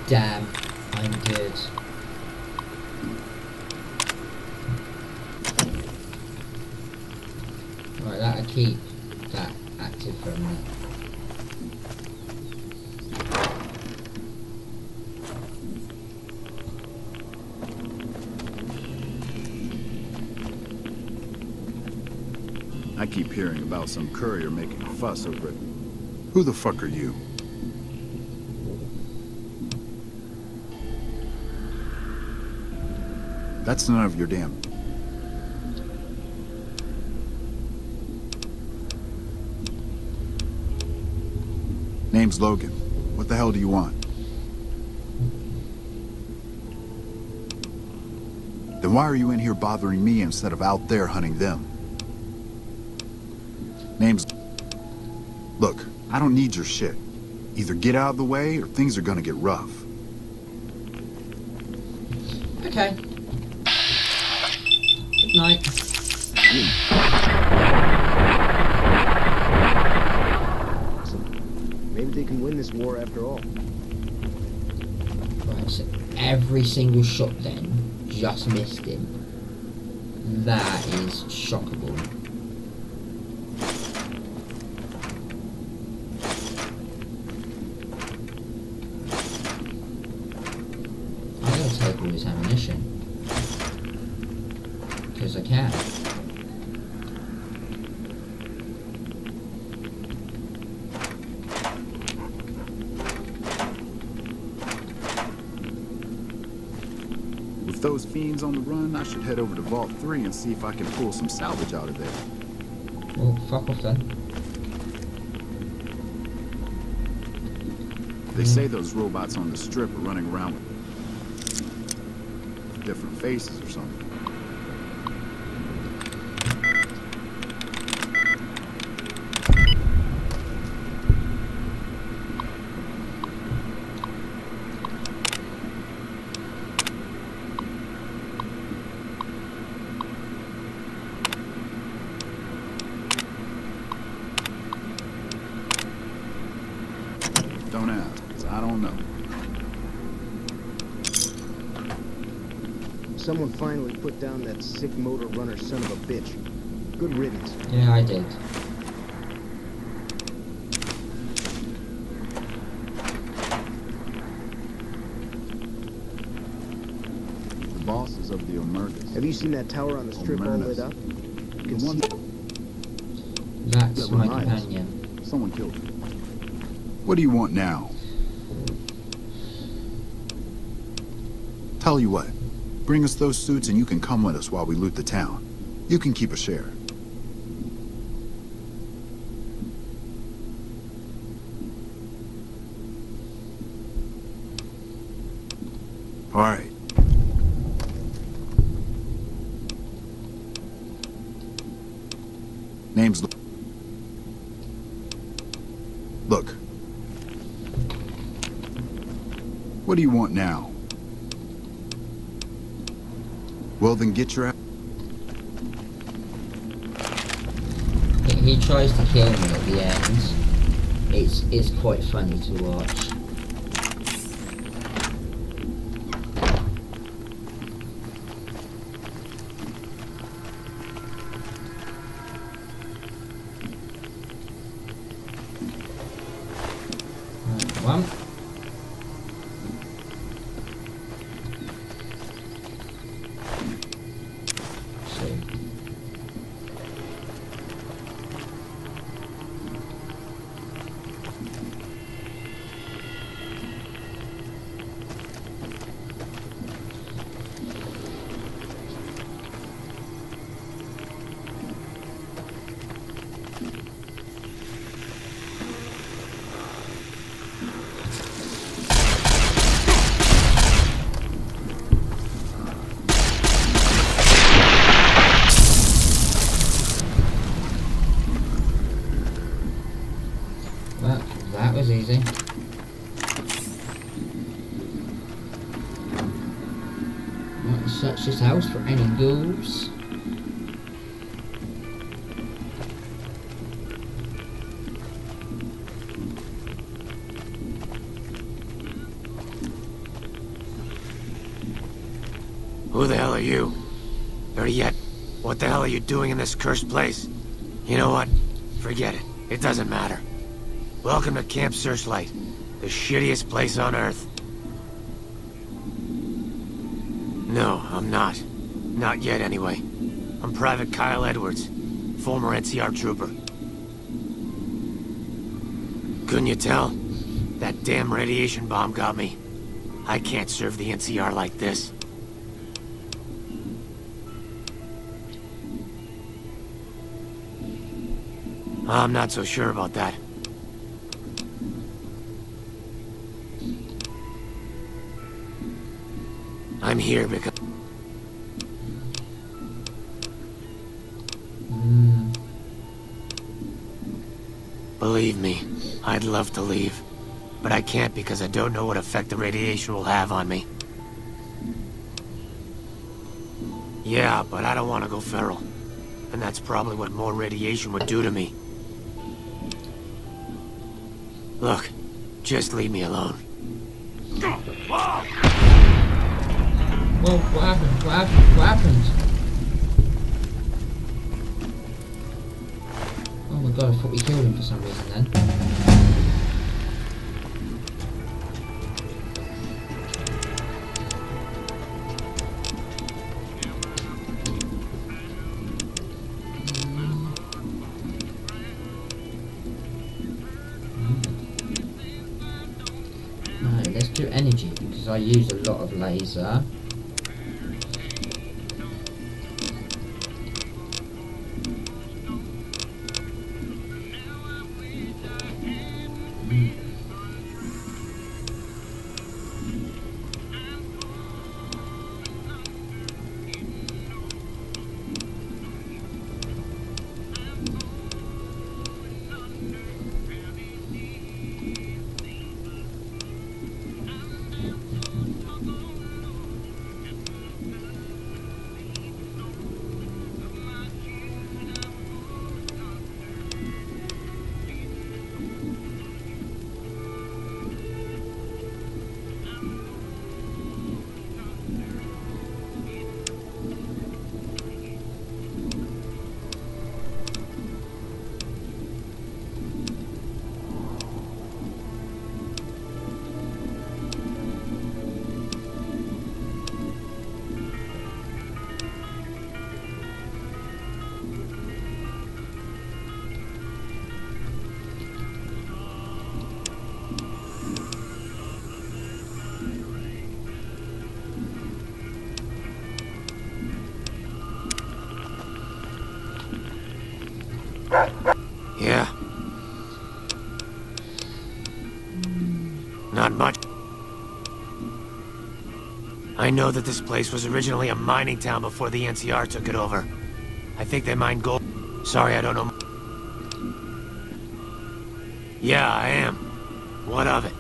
Damn, I'm good. Right, that'll keep that active for a minute. I keep hearing about some courier making a fuss over it. Who the fuck are you? That's none of your damn... Name's Logan. What the hell do you want? Then why are you in here bothering me instead of out there hunting them? Name's... Look, I don't need your shit. Either get out of the way or things are gonna get rough. Okay. Good night. Maybe they can win this war after all. Right, so every single shot then just missed him. That is shockable. I'm gonna take all his ammunition. Because I can. With those fiends on the run, I should head over to Vault 3 and see if I can pull some salvage out of there. Well, fuck off then. They say those robots on the strip are running around with different faces or something. Don't ask, because I don't know. Someone finally put down that sick motor runner son of a bitch. Good riddance. Yeah, I did. The bosses of the Omertas. Have you seen that tower on the strip all lit up? You can see That's my companion. Someone killed him. What do you want now? Tell you what. Bring us those suits and you can come with us while we loot the town. You can keep a share. All right. Name's... Look. What do you want now? Well, then get your... He tries to kill me at the end. It's quite funny to watch. Right, one. That was easy. Might search this house for any ghouls. Who the hell are you? Better yet, what the hell are you doing in this cursed place? You know what? Forget it. It doesn't matter. Welcome to Camp Searchlight, the shittiest place on Earth. No, I'm not. Not yet, anyway. I'm Private Kyle Edwards, former NCR trooper. Couldn't you tell? That damn radiation bomb got me. I can't serve the NCR like this. I'm not so sure about that. I'm here because... Believe me, I'd love to leave. But I can't because I don't know what effect the radiation will have on me. Yeah, but I don't want to go feral. And that's probably what more radiation would do to me. Look, just leave me alone. Well, what happened? What happened? What happened? Oh my god, I thought we killed him for some reason then. Let's do energy because I use a lot of laser. Yeah. Not much. I know that this place was originally a mining town before the NCR took it over. I think they mine gold. Sorry, I don't know. Yeah, I am. What of it?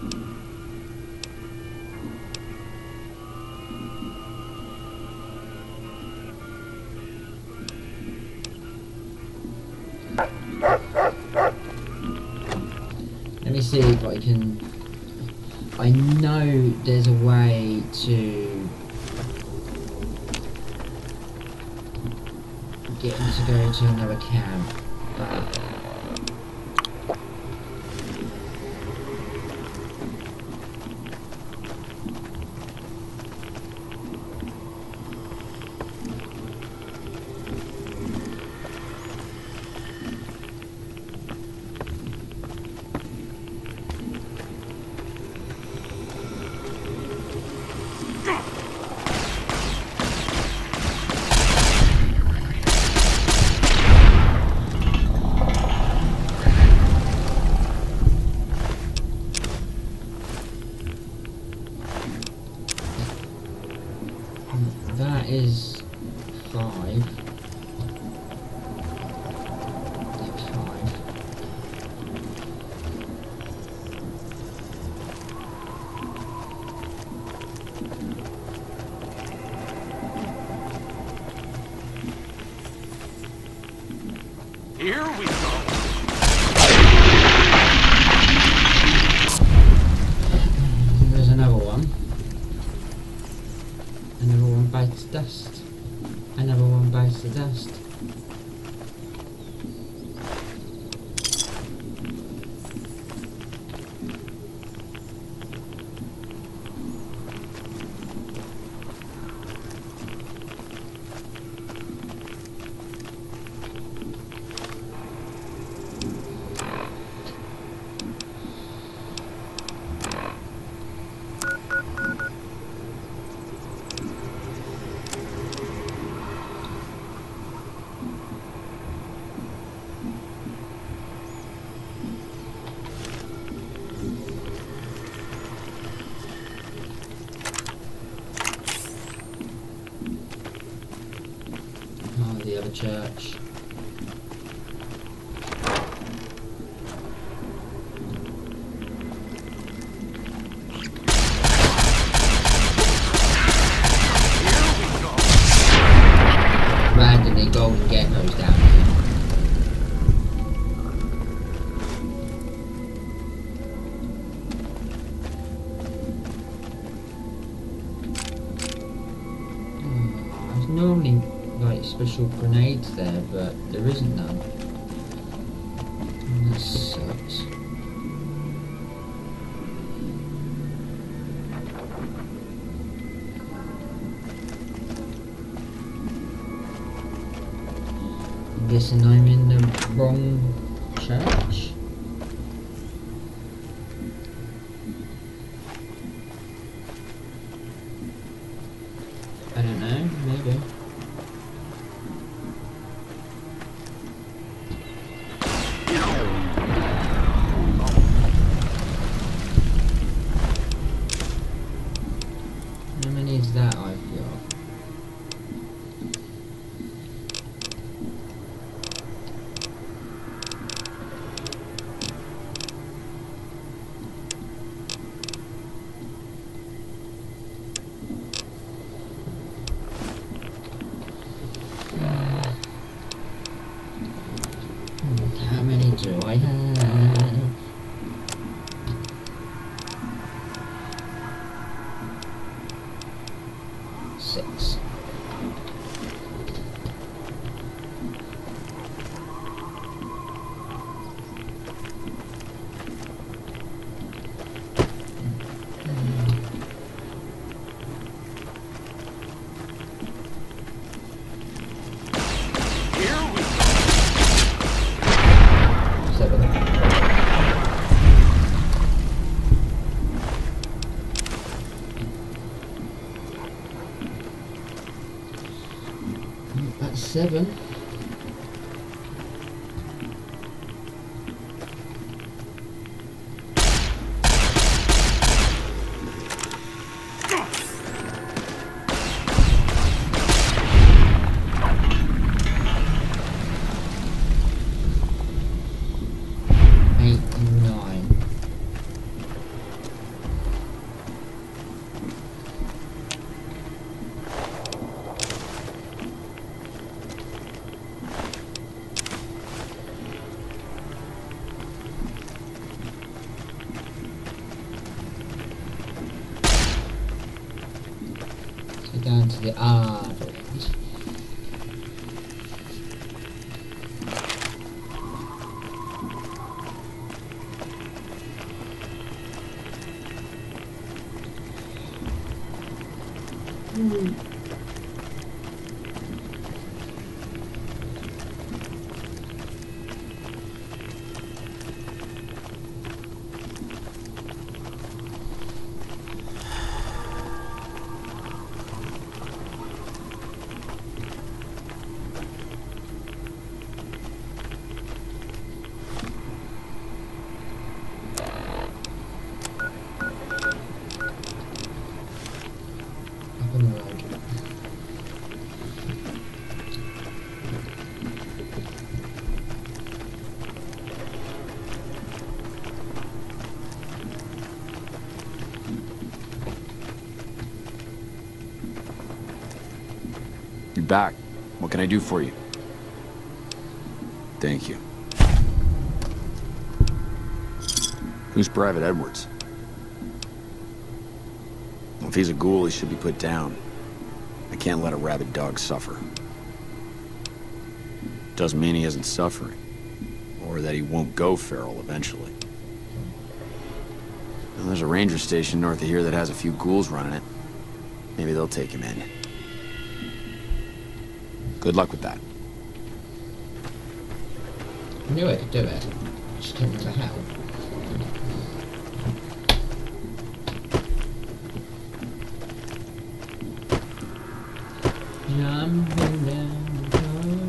Let me see if I can... I know there's a way to get him to go to another camp, but... That is 5. Yep, 5. Here we go. There's another one. Another one bites dust. Another one bites the dust. The other church. like special grenades there, but there isn't none. And that sucks. I'm guessing I'm in the wrong church. I don't know, maybe. How many is that I've got? How many do I have? Six. That's 7. Down to the brilliant. You're back. What can I do for you? Thank you. Who's Private Edwards? Well, if he's a ghoul, he should be put down. I can't let a rabid dog suffer. Doesn't mean he isn't suffering. Or that he won't go feral eventually. Well, there's a ranger station north of here that has a few ghouls running it. Maybe they'll take him in. Good luck with that. I knew I could do it. Just don't remember how. Jumping down the road.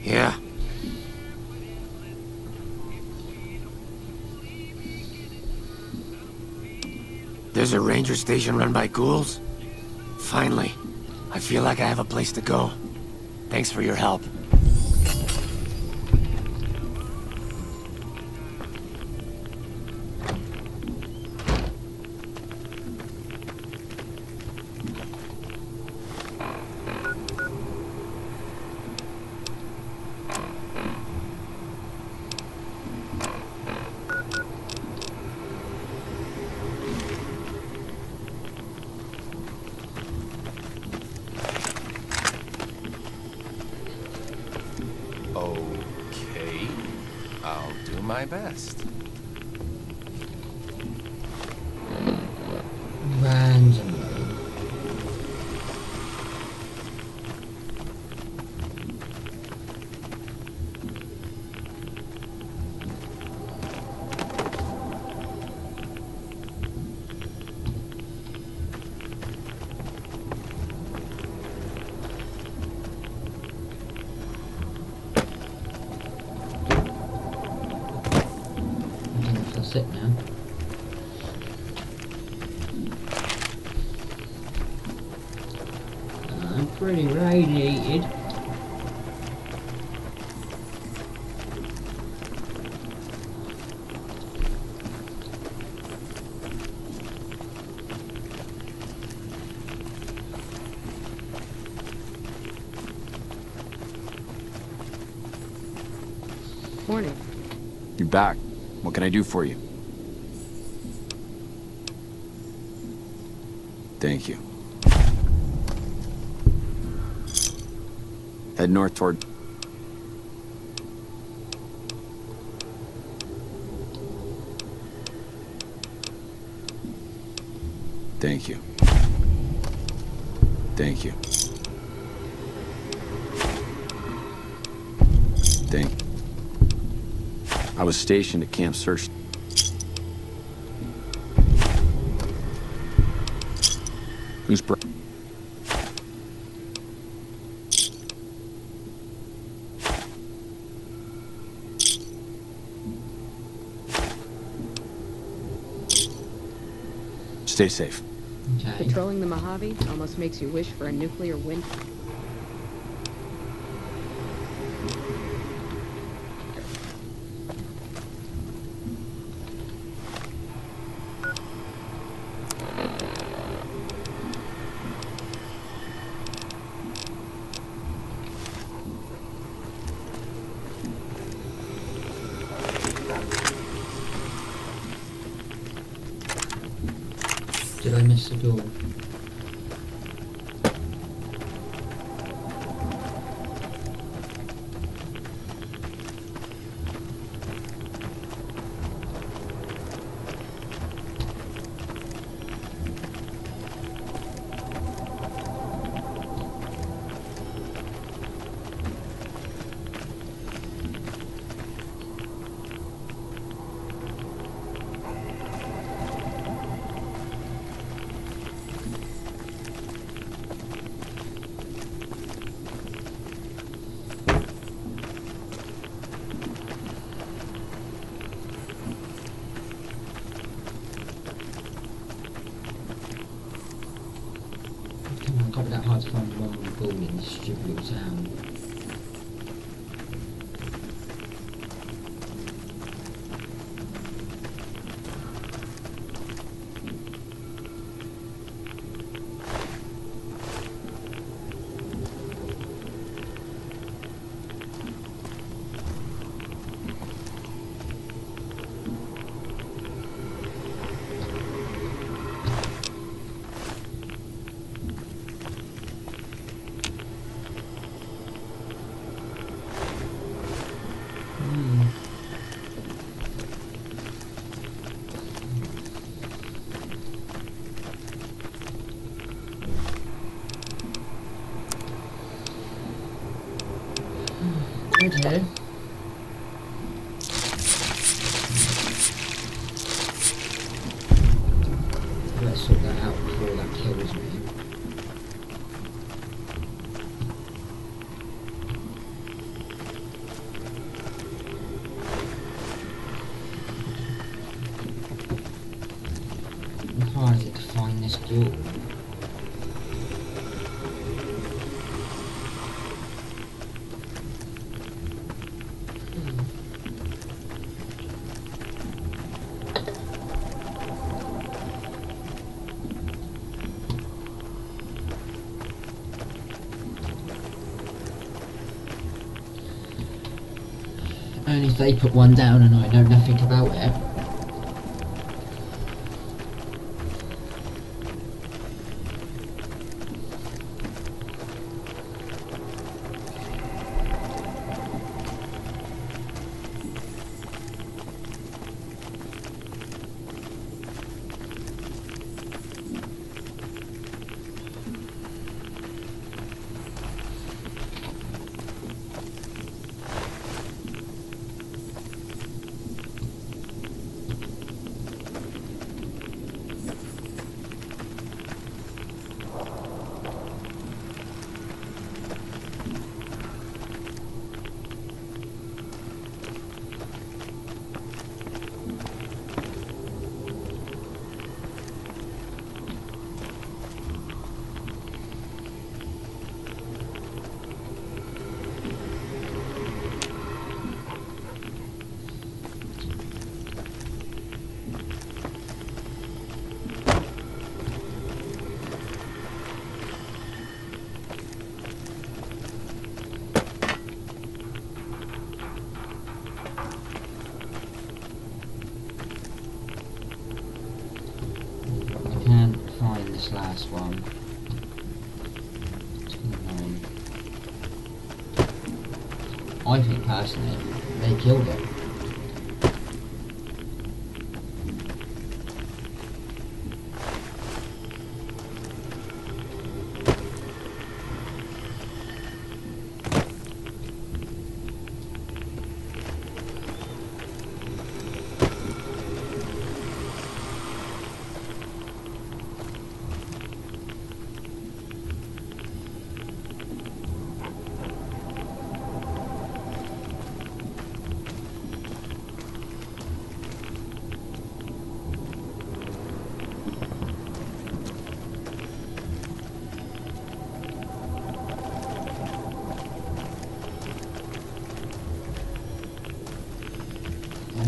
Yeah. There's a ranger station run by ghouls? Finally. I feel like I have a place to go. Thanks for your help. Okay. I'll do my best. Randomly. That's it now. I'm pretty radiated. Morning. You're back. What can I do for you? Thank you. Head north toward... Thank you. Thank you. Thank you. I was stationed at Camp Search. Who's Stay safe. Okay. Patrolling the Mojave almost makes you wish for a nuclear winter. Did I miss the door? Can't be that hard to find one ball in this stupid little town. Okay. Let's sort that out before that kills me. door. Only if they put one down and I know nothing about it. This last one. I think personally they killed it.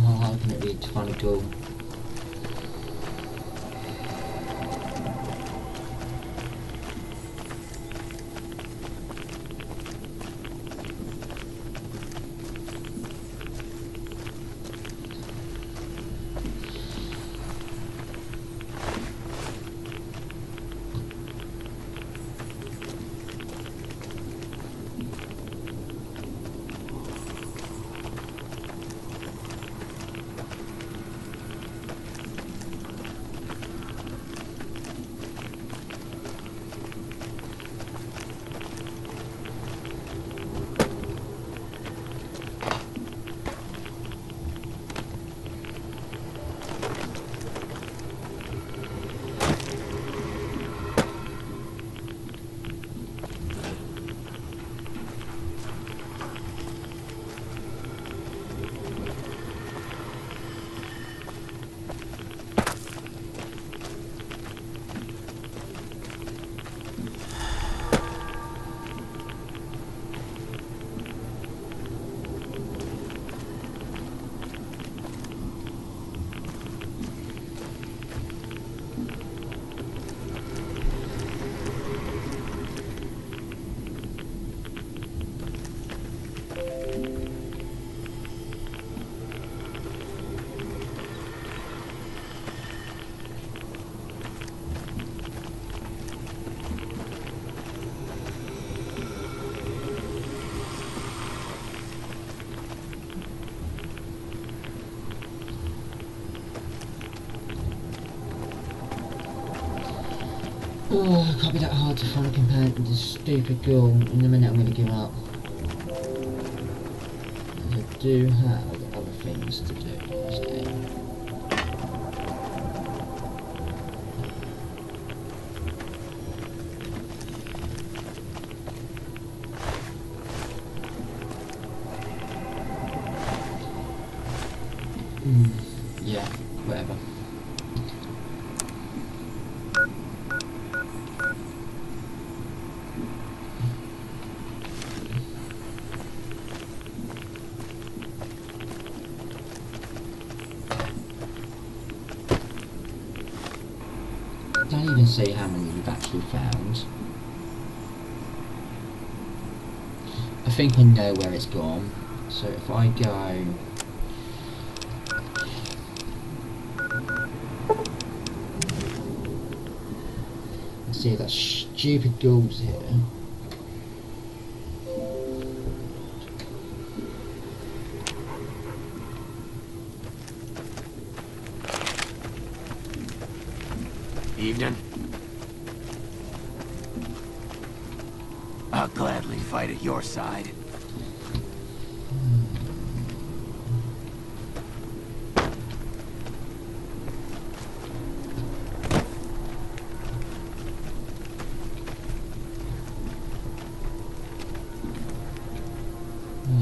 How can it be trying to go? Oh, it can't be that hard to find a companion to this stupid girl. In a minute I'm going to give up. I do have other things to do in this game. Yeah, whatever. say how many we've actually found. I think I know where it's gone. So if I go... Let's see if that stupid ghoul's here. Evening. I'll gladly fight at your side.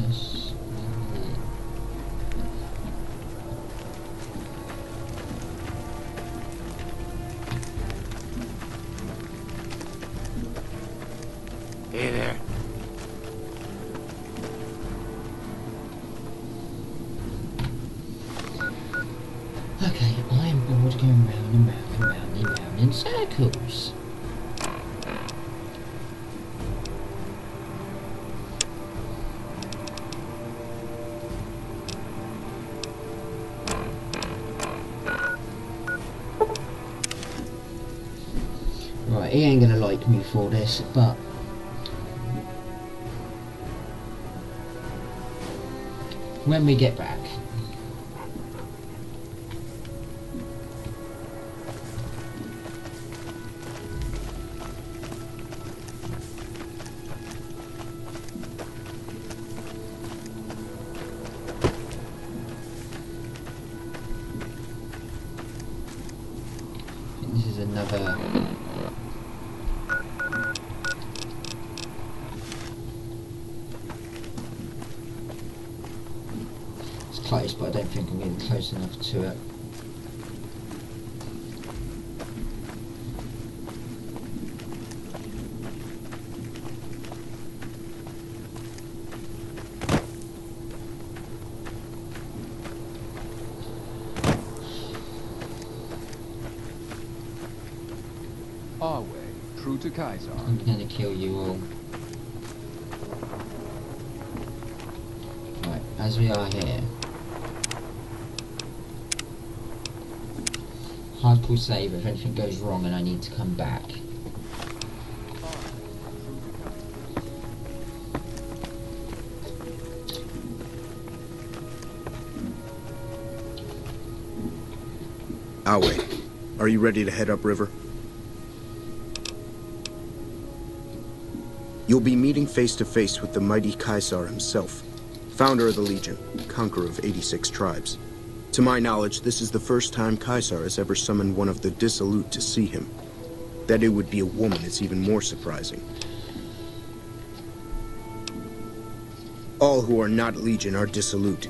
Yes. Hey there. Okay, I am bored going round and round and round and round in circles. Right, he ain't gonna like me for this, but when we get back. This is another... It's close, but I don't think I'm getting close enough to it. Our way, true to Kaiser. I'm gonna kill you all. Right, as we are here. Hardcore save if anything goes wrong and I need to come back. Awe, are you ready to head upriver? You'll be meeting face to face with the mighty Caesar himself, founder of the Legion, conqueror of 86 tribes. To my knowledge, this is the first time Caesar has ever summoned one of the dissolute to see him. That it would be a woman is even more surprising. All who are not Legion are dissolute.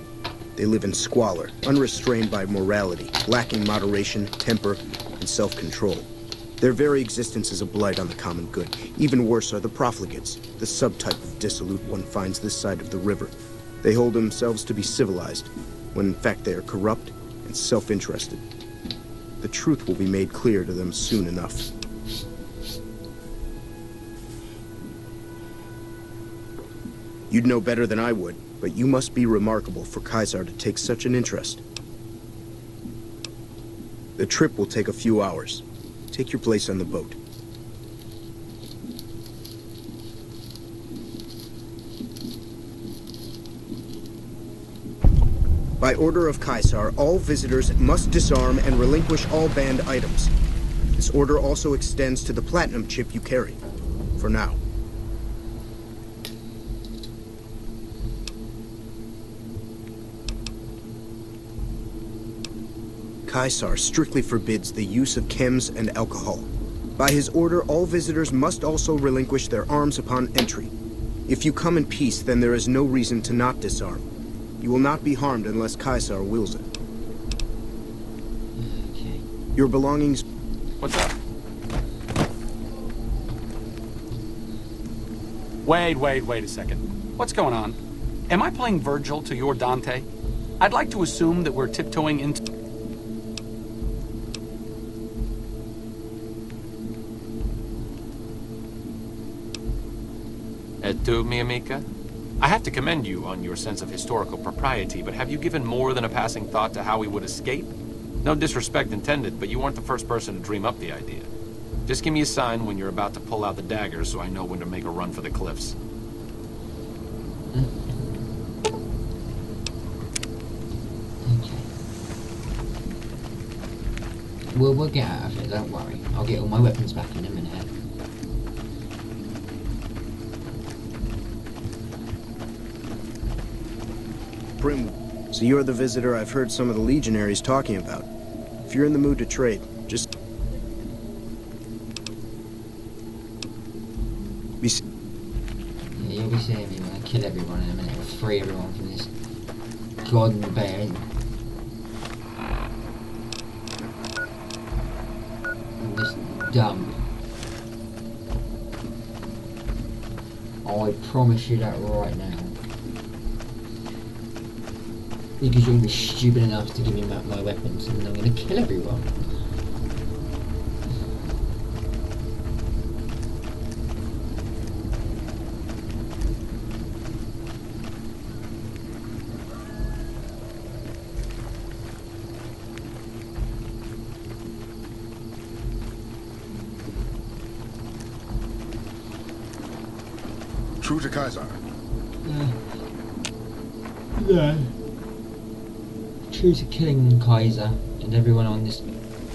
They live in squalor, unrestrained by morality, lacking moderation, temper, and self-control. Their very existence is a blight on the common good. Even worse are the profligates, the subtype of dissolute one finds this side of the river. They hold themselves to be civilized, when in fact they are corrupt and self-interested. The truth will be made clear to them soon enough. You'd know better than I would, but you must be remarkable for Caesar to take such an interest. The trip will take a few hours. Take your place on the boat. By order of Caesar, all visitors must disarm and relinquish all banned items. This order also extends to the platinum chip you carry. For now. Caesar strictly forbids the use of chems and alcohol. By his order, all visitors must also relinquish their arms upon entry. If you come in peace, then there is no reason to not disarm. You will not be harmed unless Caesar wills it. Okay. Your belongings... What's up? Wait a second. What's going on? Am I playing Virgil to your Dante? I'd like to assume that we're tiptoeing into... To me, Amika? I have to commend you on your sense of historical propriety, but have you given more than a passing thought to how we would escape? No disrespect intended, but you weren't the first person to dream up the idea. Just give me a sign when you're about to pull out the dagger so I know when to make a run for the cliffs. We'll get out of it, don't worry. I'll get all my weapons back in a minute. Brim, so you're the visitor I've heard some of the legionaries talking about. If you're in the mood to trade, just... Yeah, you'll be seeing me when I kill everyone in a minute. I'll free everyone from this golden bear. And this dump. I promise you that right now. Because you're going to be stupid enough to give me my weapons and I'm going to kill everyone. True to Kaiser. Yeah. True to killing Kaiser and everyone on this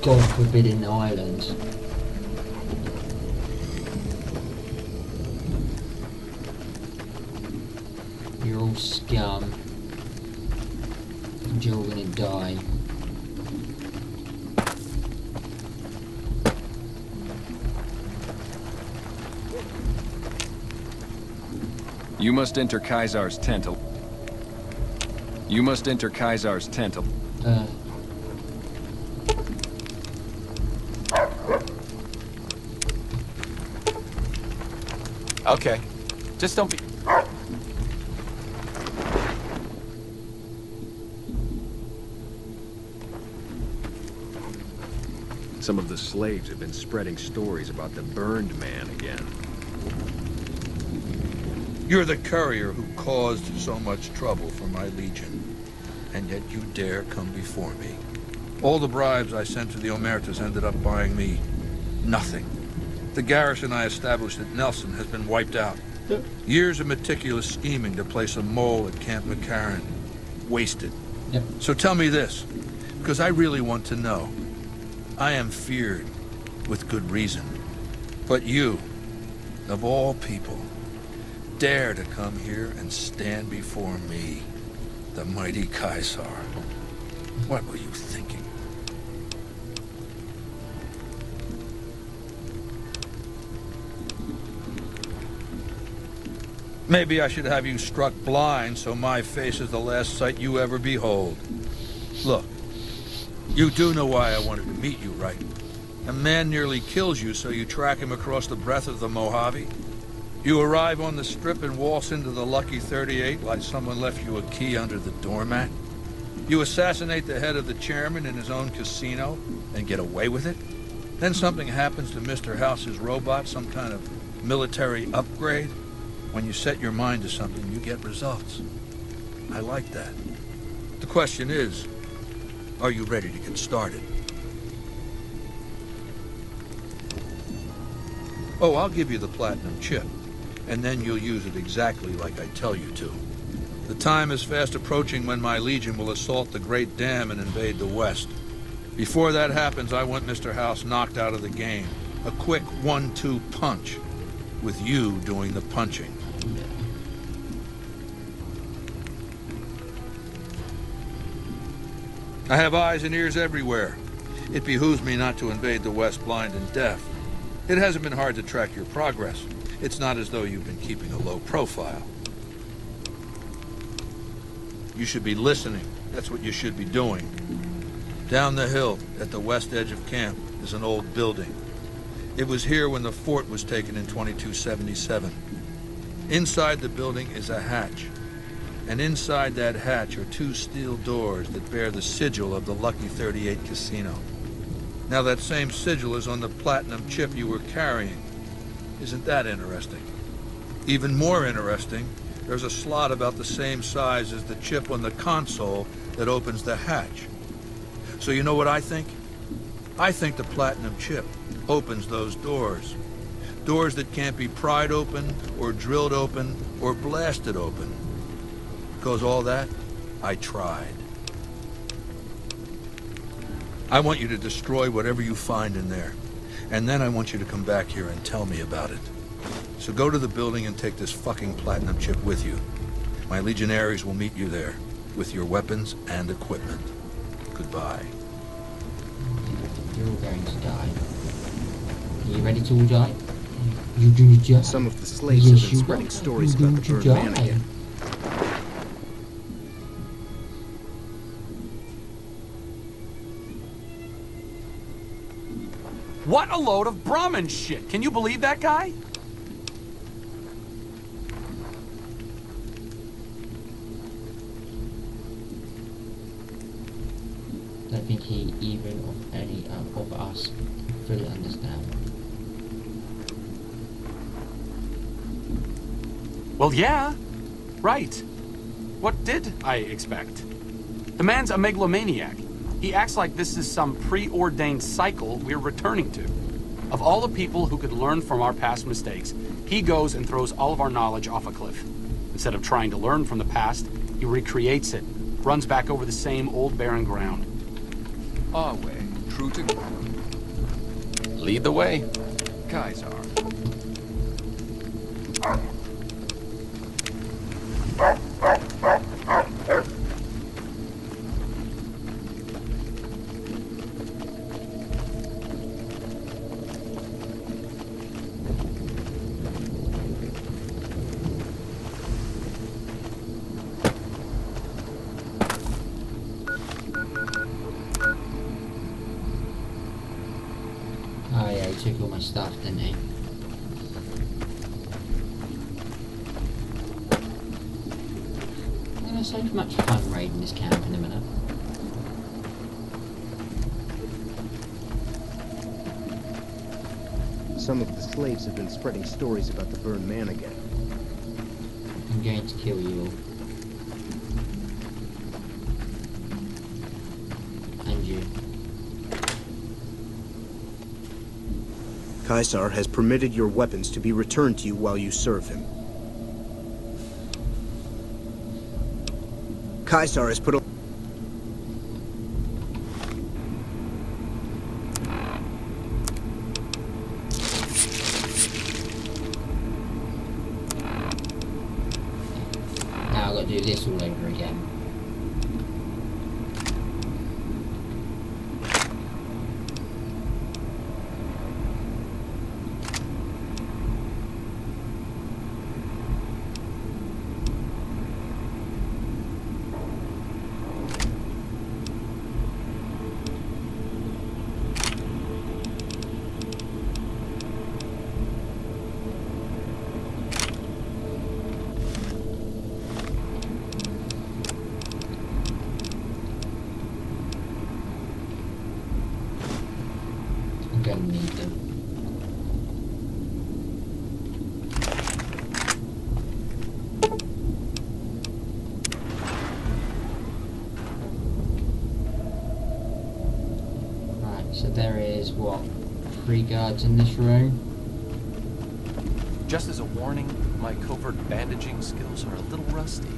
god-forbidden island. You're all scum. And you're all gonna die. You must enter Kaisar's tent. You must enter Kaisar's tent. Okay. Just don't be... Some of the slaves have been spreading stories about the burned man again. You're the courier who caused so much trouble for my legion, and yet you dare come before me. All the bribes I sent to the Omertas ended up buying me nothing. The garrison I established at Nelson has been wiped out. Years of meticulous scheming to place a mole at Camp McCarran. Wasted. So tell me this, because I really want to know. I am feared, with good reason. But you, of all people, dare to come here and stand before me, the mighty Kaisar. What were you thinking? Maybe I should have you struck blind so my face is the last sight you ever behold. Look, you do know why I wanted to meet you, right? A man nearly kills you, so you track him across the breadth of the Mojave. You arrive on the strip and waltz into the Lucky 38 like someone left you a key under the doormat. You assassinate the head of the chairman in his own casino and get away with it. Then something happens to Mr. House's robot, some kind of military upgrade. When you set your mind to something, you get results. I like that. The question is, are you ready to get started? Oh, I'll give you the platinum chip, and then you'll use it exactly like I tell you to. The time is fast approaching when my legion will assault the Great Dam and invade the West. Before that happens, I want Mr. House knocked out of the game. A quick 1-2 punch, with you doing the punching. I have eyes and ears everywhere. It behooves me not to invade the West blind and deaf. It hasn't been hard to track your progress. It's not as though you've been keeping a low profile. You should be listening. That's what you should be doing. Down the hill, at the west edge of camp, is an old building. It was here when the fort was taken in 2277. Inside the building is a hatch. And inside that hatch are 2 steel doors that bear the sigil of the Lucky 38 casino. Now that same sigil is on the platinum chip you were carrying. Isn't that interesting? Even more interesting, there's a slot about the same size as the chip on the console that opens the hatch. So you know what I think? I think the platinum chip opens those doors. Doors that can't be pried open, or drilled open, or blasted open. Because all that, I tried. I want you to destroy whatever you find in there. And then I want you to come back here and tell me about it. So go to the building and take this fucking platinum chip with you. My legionaries will meet you there, with your weapons and equipment. Goodbye. You're all going to die. Are you ready to all die? You do die. Some of the slaves have been spreading stories about the burned man again. What a load of Brahmin shit! Can you believe that guy? I don't think he even of any of us fully understand. Well, yeah. Right. What did I expect? The man's a megalomaniac. He acts like this is some preordained cycle we're returning to. Of all the people who could learn from our past mistakes, he goes and throws all of our knowledge off a cliff. Instead of trying to learn from the past, he recreates it, runs back over the same old barren ground. Our way, true to... Lead the way. Kaisar. Oh yeah, he took all my stuff, didn't he? I'm gonna have so much fun raiding this camp in a minute. Some of the slaves have been spreading stories about the burned man again. I'm going to kill you all. And you. Kaisar has permitted your weapons to be returned to you while you serve him. Kaisar has put a... Now I've got to do this all over again. I'm gonna need them. Right, so there is what? 3 guards in this room? Just as a warning, my covert bandaging skills are a little rusty.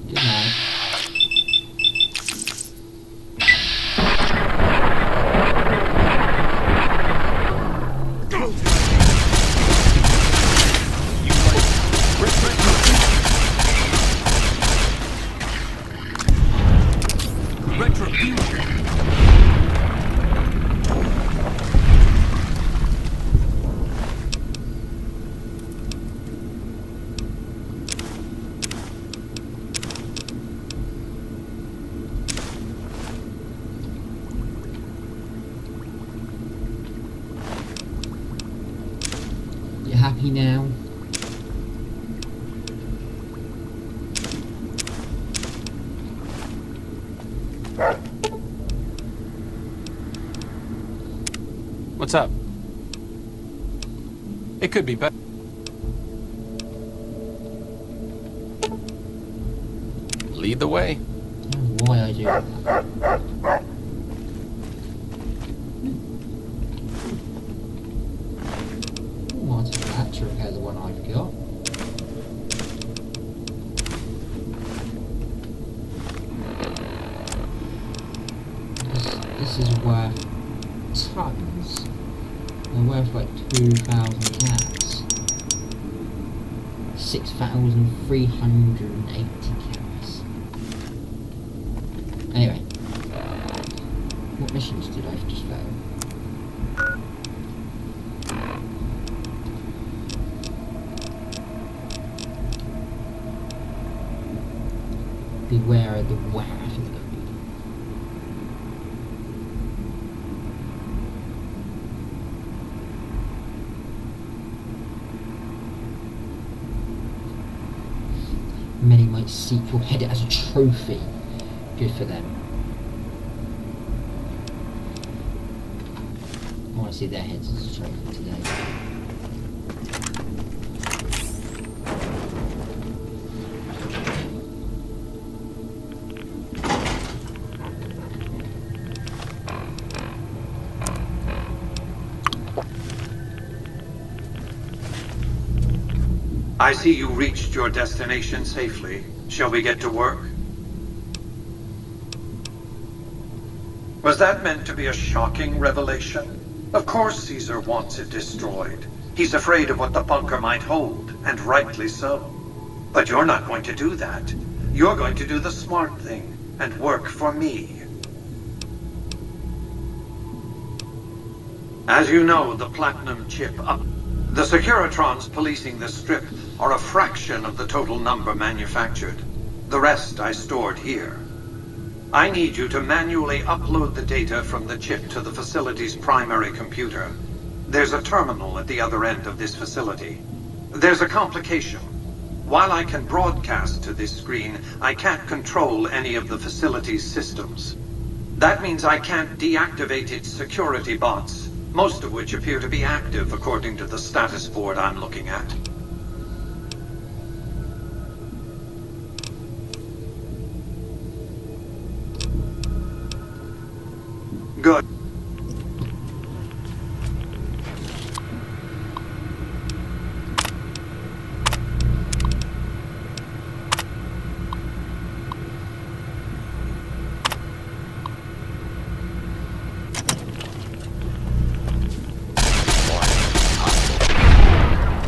Good night. sleepy now. What's up? It could be better. Lead the way. Why I do that? I'll take that to repair the one I've got. This is worth tons. They're worth like 2,000 cats. 6,380 cats. Anyway, what missions did I just fail? Beware of the where, I think that would be. Many might seek your head as a trophy. Good for them. I want to see their heads as a trophy today. I see you reached your destination safely. Shall we get to work? Was that meant to be a shocking revelation? Of course Caesar wants it destroyed. He's afraid of what the bunker might hold, and rightly so. But you're not going to do that. You're going to do the smart thing, and work for me. As you know, the Platinum chip up. The Securitrons policing this strip are a fraction of the total number manufactured. The rest I stored here. I need you to manually upload the data from the chip to the facility's primary computer. There's a terminal at the other end of this facility. There's a complication. While I can broadcast to this screen, I can't control any of the facility's systems. That means I can't deactivate its security bots, most of which appear to be active according to the status board I'm looking at. Good.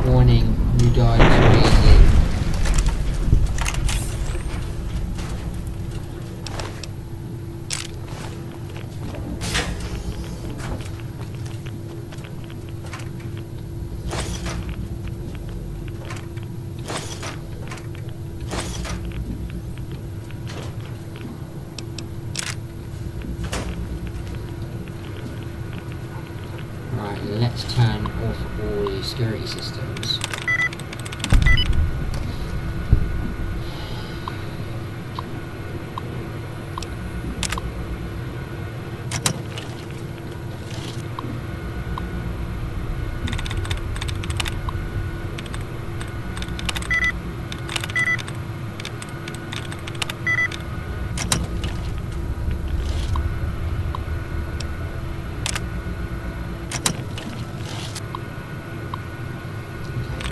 Warning, you died too easy. Right, let's turn off all the security systems.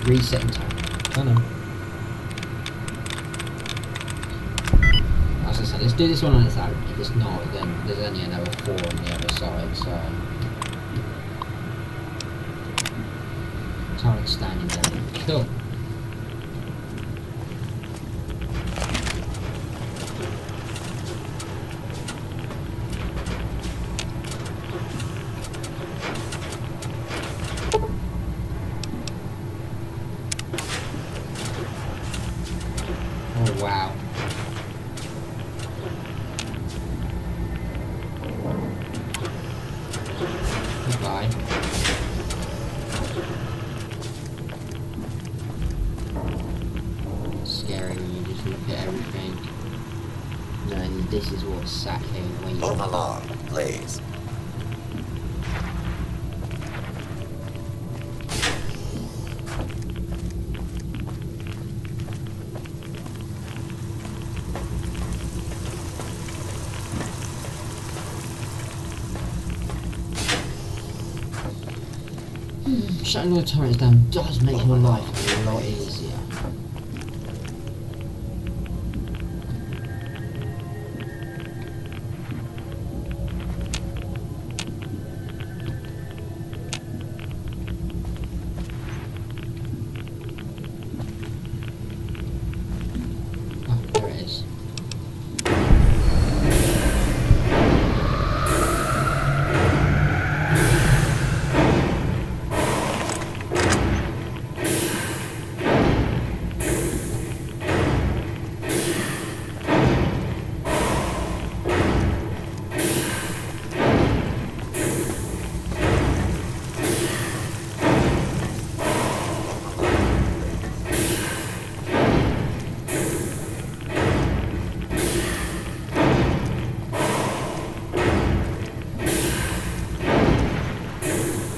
Resetting time. Oh no. As I said, let's do this one on its own. If it's not, then there's only another 4 on the other side, so... Target standing down. Cool. Oh wow. Goodbye. just sat here waiting. Move along, please. Shutting all the turrets down does make your life a lot easier. Oh, there it is.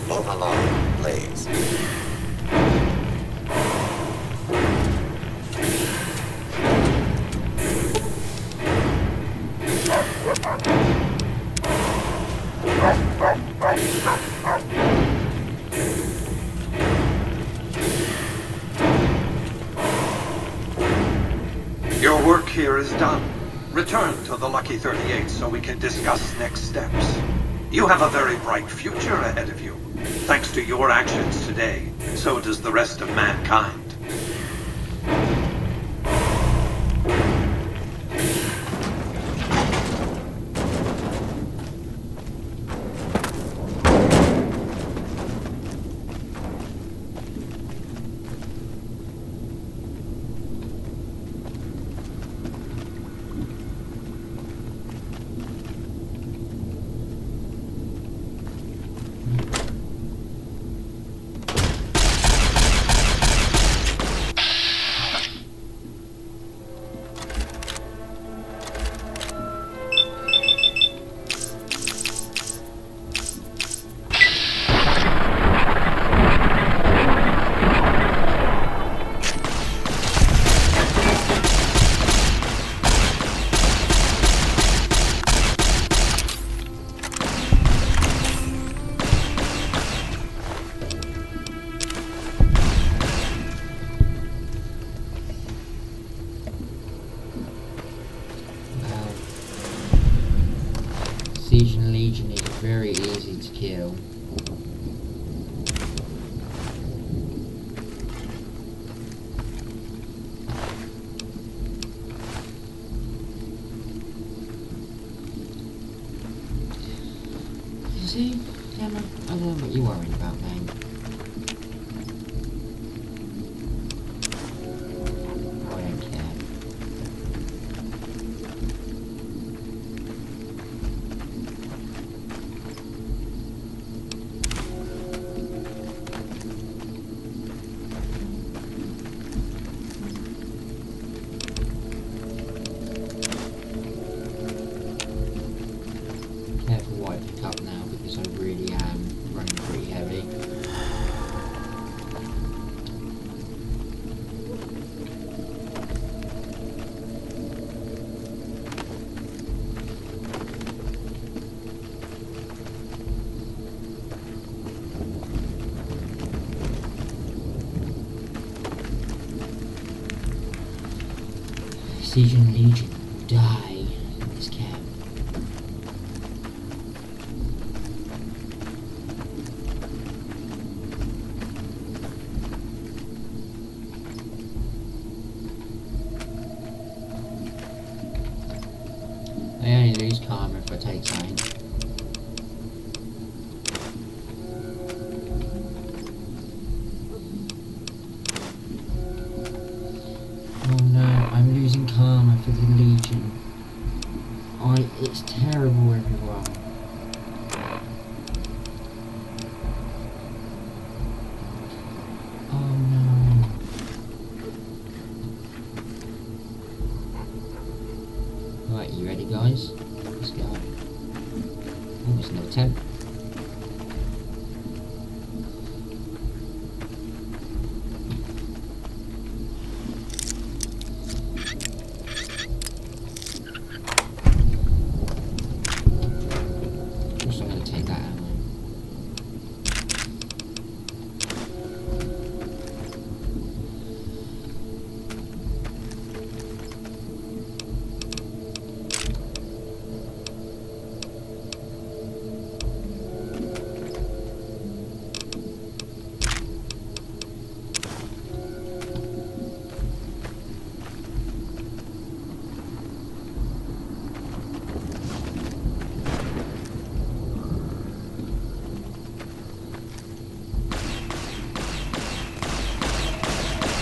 Move along, please. Your work here is done. Return to the Lucky 38 so we can discuss next steps. You have a very bright future ahead of you. Thanks to your actions today, so does the rest of mankind. Siege and Legion is very easy to kill. You see, Emma, I don't know what you're worried about, man. I don't care. Careful what I pick up now because I really am running pretty heavy. Siege and Legion die in this camp. I only lose karma if I take something. Oh no, I'm losing karma for the Legion. It's terrible, everyone. Oh no. Right, you ready, guys? Oh, there's another tent. Also, I'm going to take that ammo.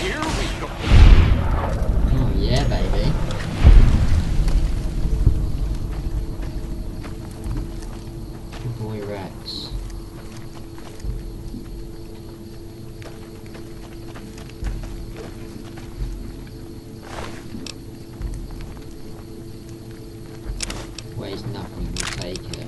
Here we go. Oh yeah, baby. Good boy Rex. Weighs nothing, we'll take it.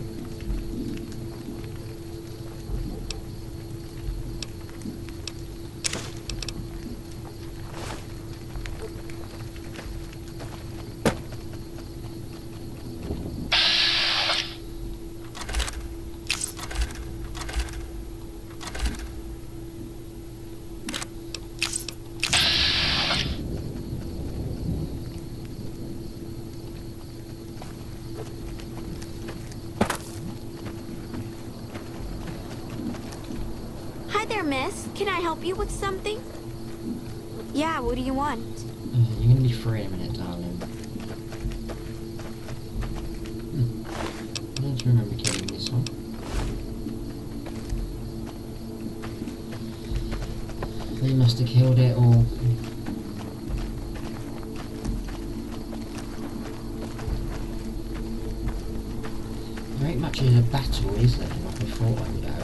Hi there, miss. Can I help you with something? Yeah, what do you want? You're gonna be free in a minute, darling. I don't remember killing this one. They must have killed it all. There ain't much in a battle, is there? Like I thought I would have.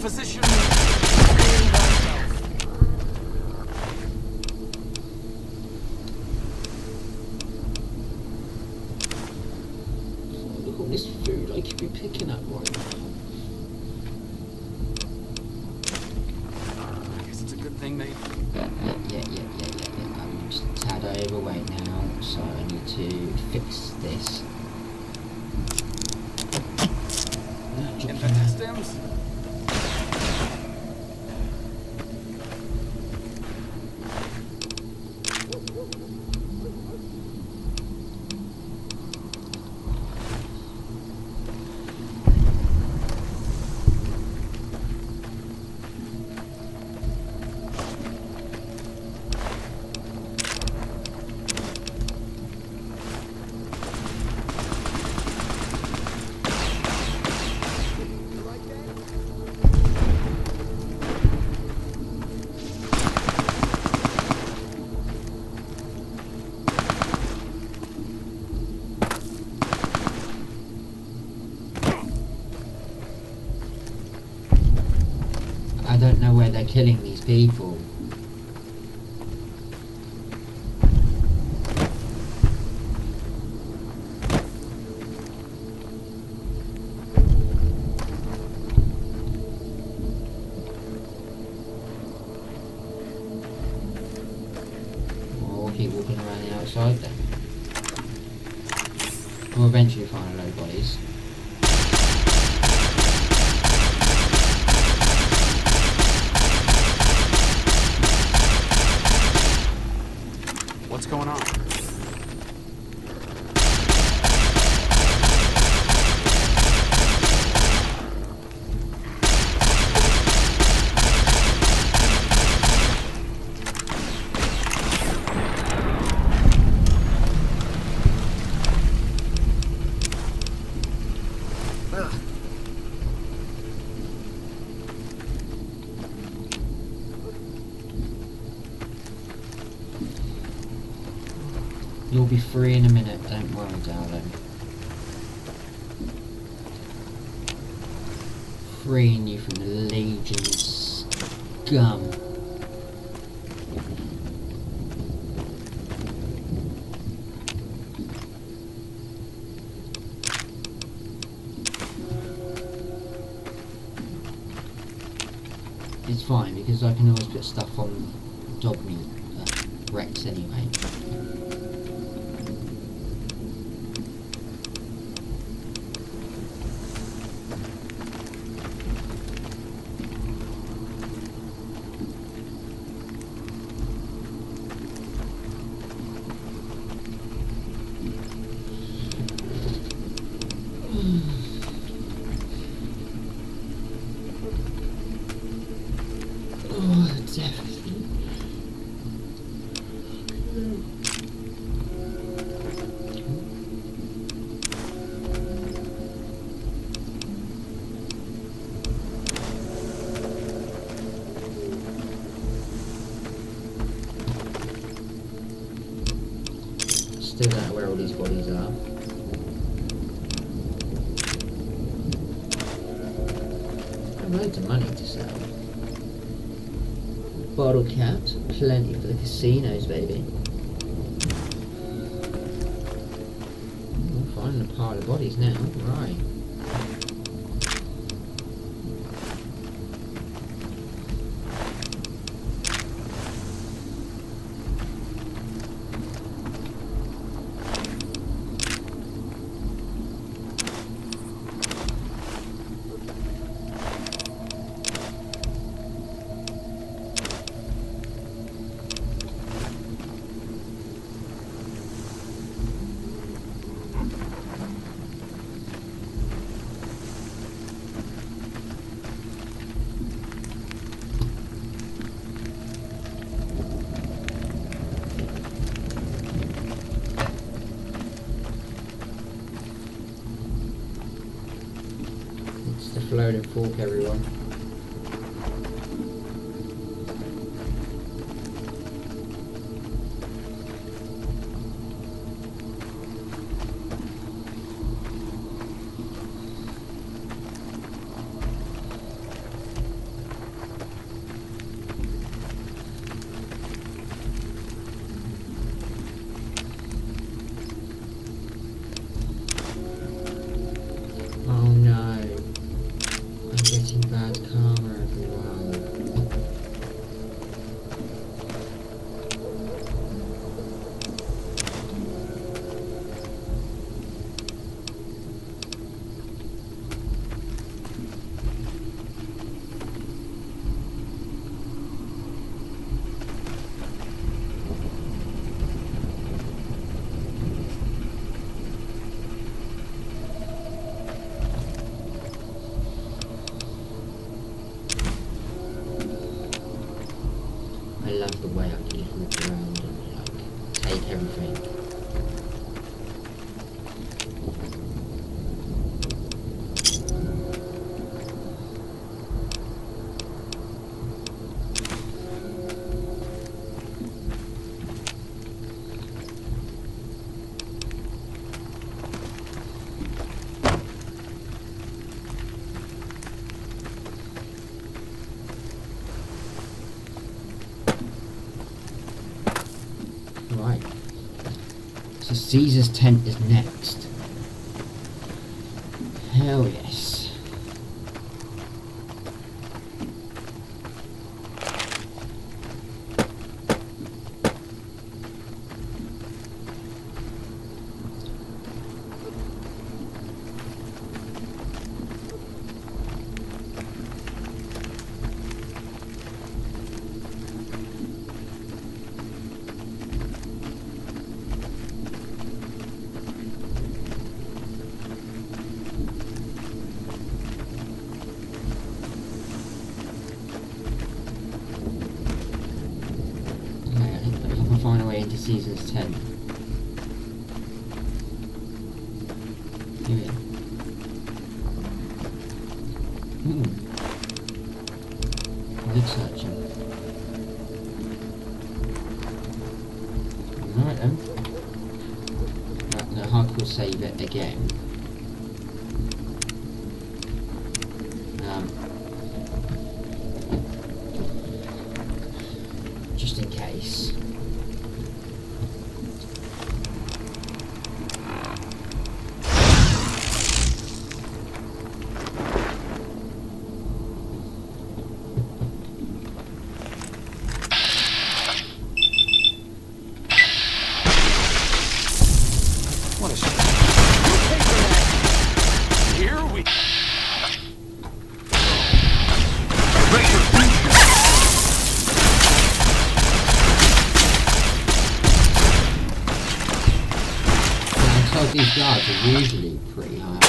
Physician. Look at all this food I could be picking up right now. I guess it's a good thing they. Yeah. I'm just a tad overweight now, so I need to fix this. Infected stems? I don't know where they're killing these people. Or keep walking around the outside then. We'll eventually find a load of bodies. What's going on? You'll be free in a minute, don't worry, darling. Freeing you from the Legion's scum. It's fine because I can always put stuff on dog meat, Rex anyway. Still don't know where all these bodies are. I have loads of money to sell. Bottle caps, plenty for the casinos, baby. I'm finding a pile of bodies now, right. The floating fork, everyone. Oh no. Getting bad karma, everyone. I love the way I can just walk around and like take everything. Right. So Caesar's tent is next. Hell yes. Find a way into Caesar's tent. Here we are. Good searching. Alright then. we'll save it again. Just in case. These guards are usually pretty hard.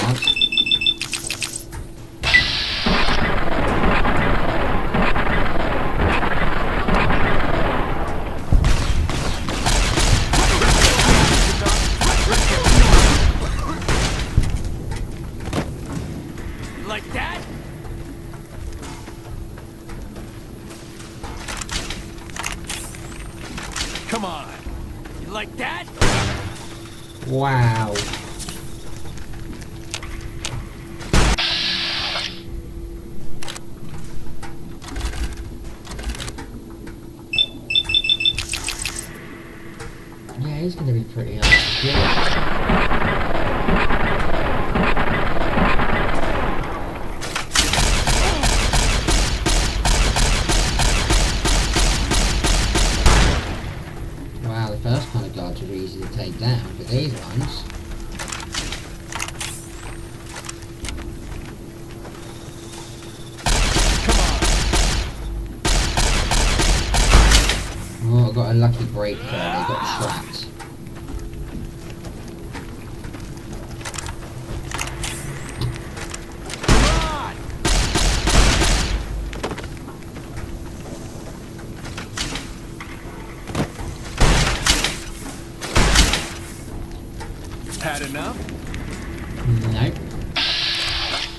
Like that? Come on. You like that? Wow. Yeah, he's gonna be pretty hard to kill. Wow, the first kind of guards are easy to take down, but these ones... Oh, I got a lucky break there, they got trapped. Had enough? Nope.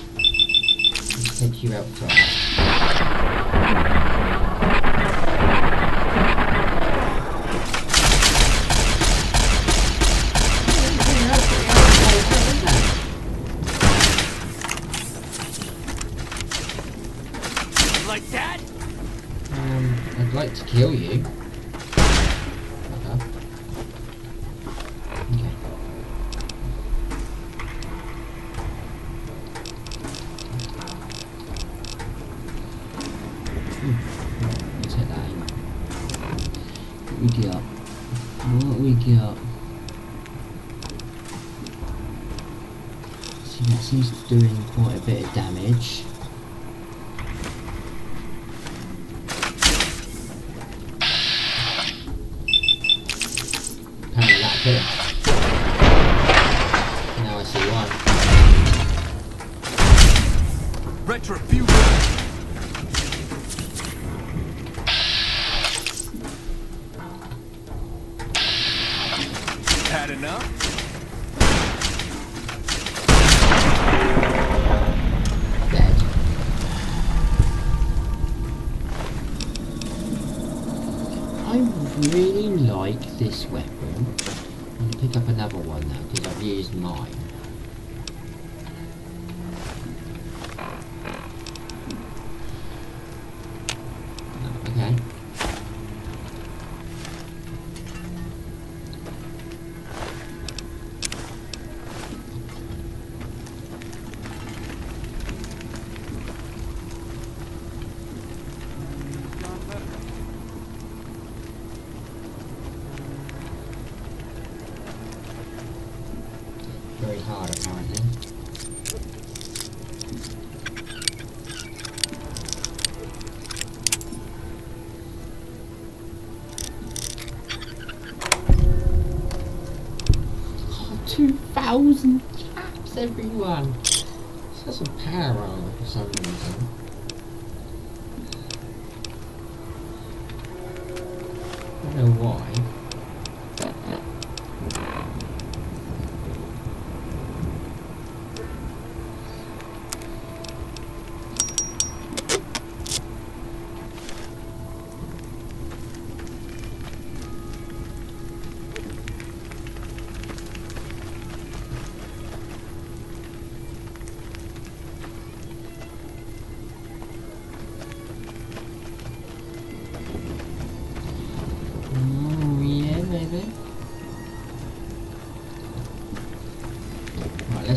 Let's take you outside. Like that? I'd like to kill you. Okay. Let's hit that in. What we got? What we got? See, that seems to be doing quite a bit of damage. Apparently that killed him. Now I see why. Retribution! Had enough? Dead. I really like this weapon. I'm going to pick up another one now because I've used mine. Okay. Very hard apparently. Oh, 2,000 caps, everyone! It's got some power armor for some reason. I don't know why.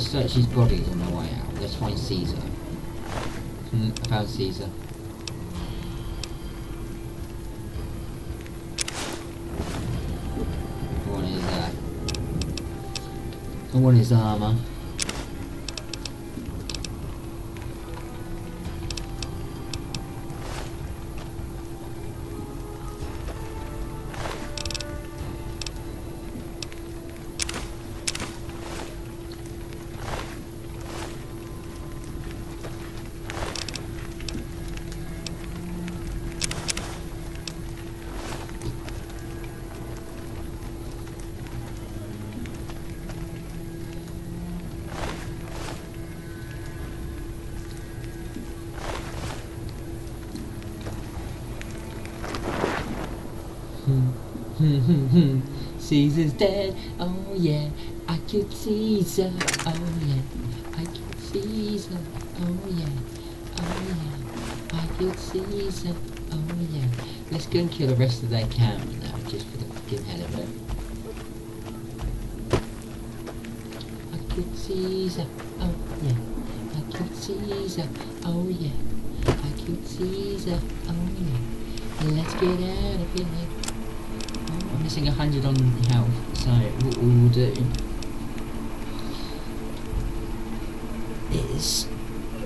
search these bodies on my way out. Let's find Caesar. I found Caesar. I want his armor. Caesar's dead, oh yeah, I killed Caesar, oh yeah, I killed Caesar, oh yeah, I killed Caesar, oh yeah. Let's go and kill the rest of their camp now, just for the fucking hell of it. I killed Caesar, oh yeah, I killed Caesar, oh yeah, I killed Caesar, oh yeah. Let's get out of here. I'm missing 100 on health, so what we will do is...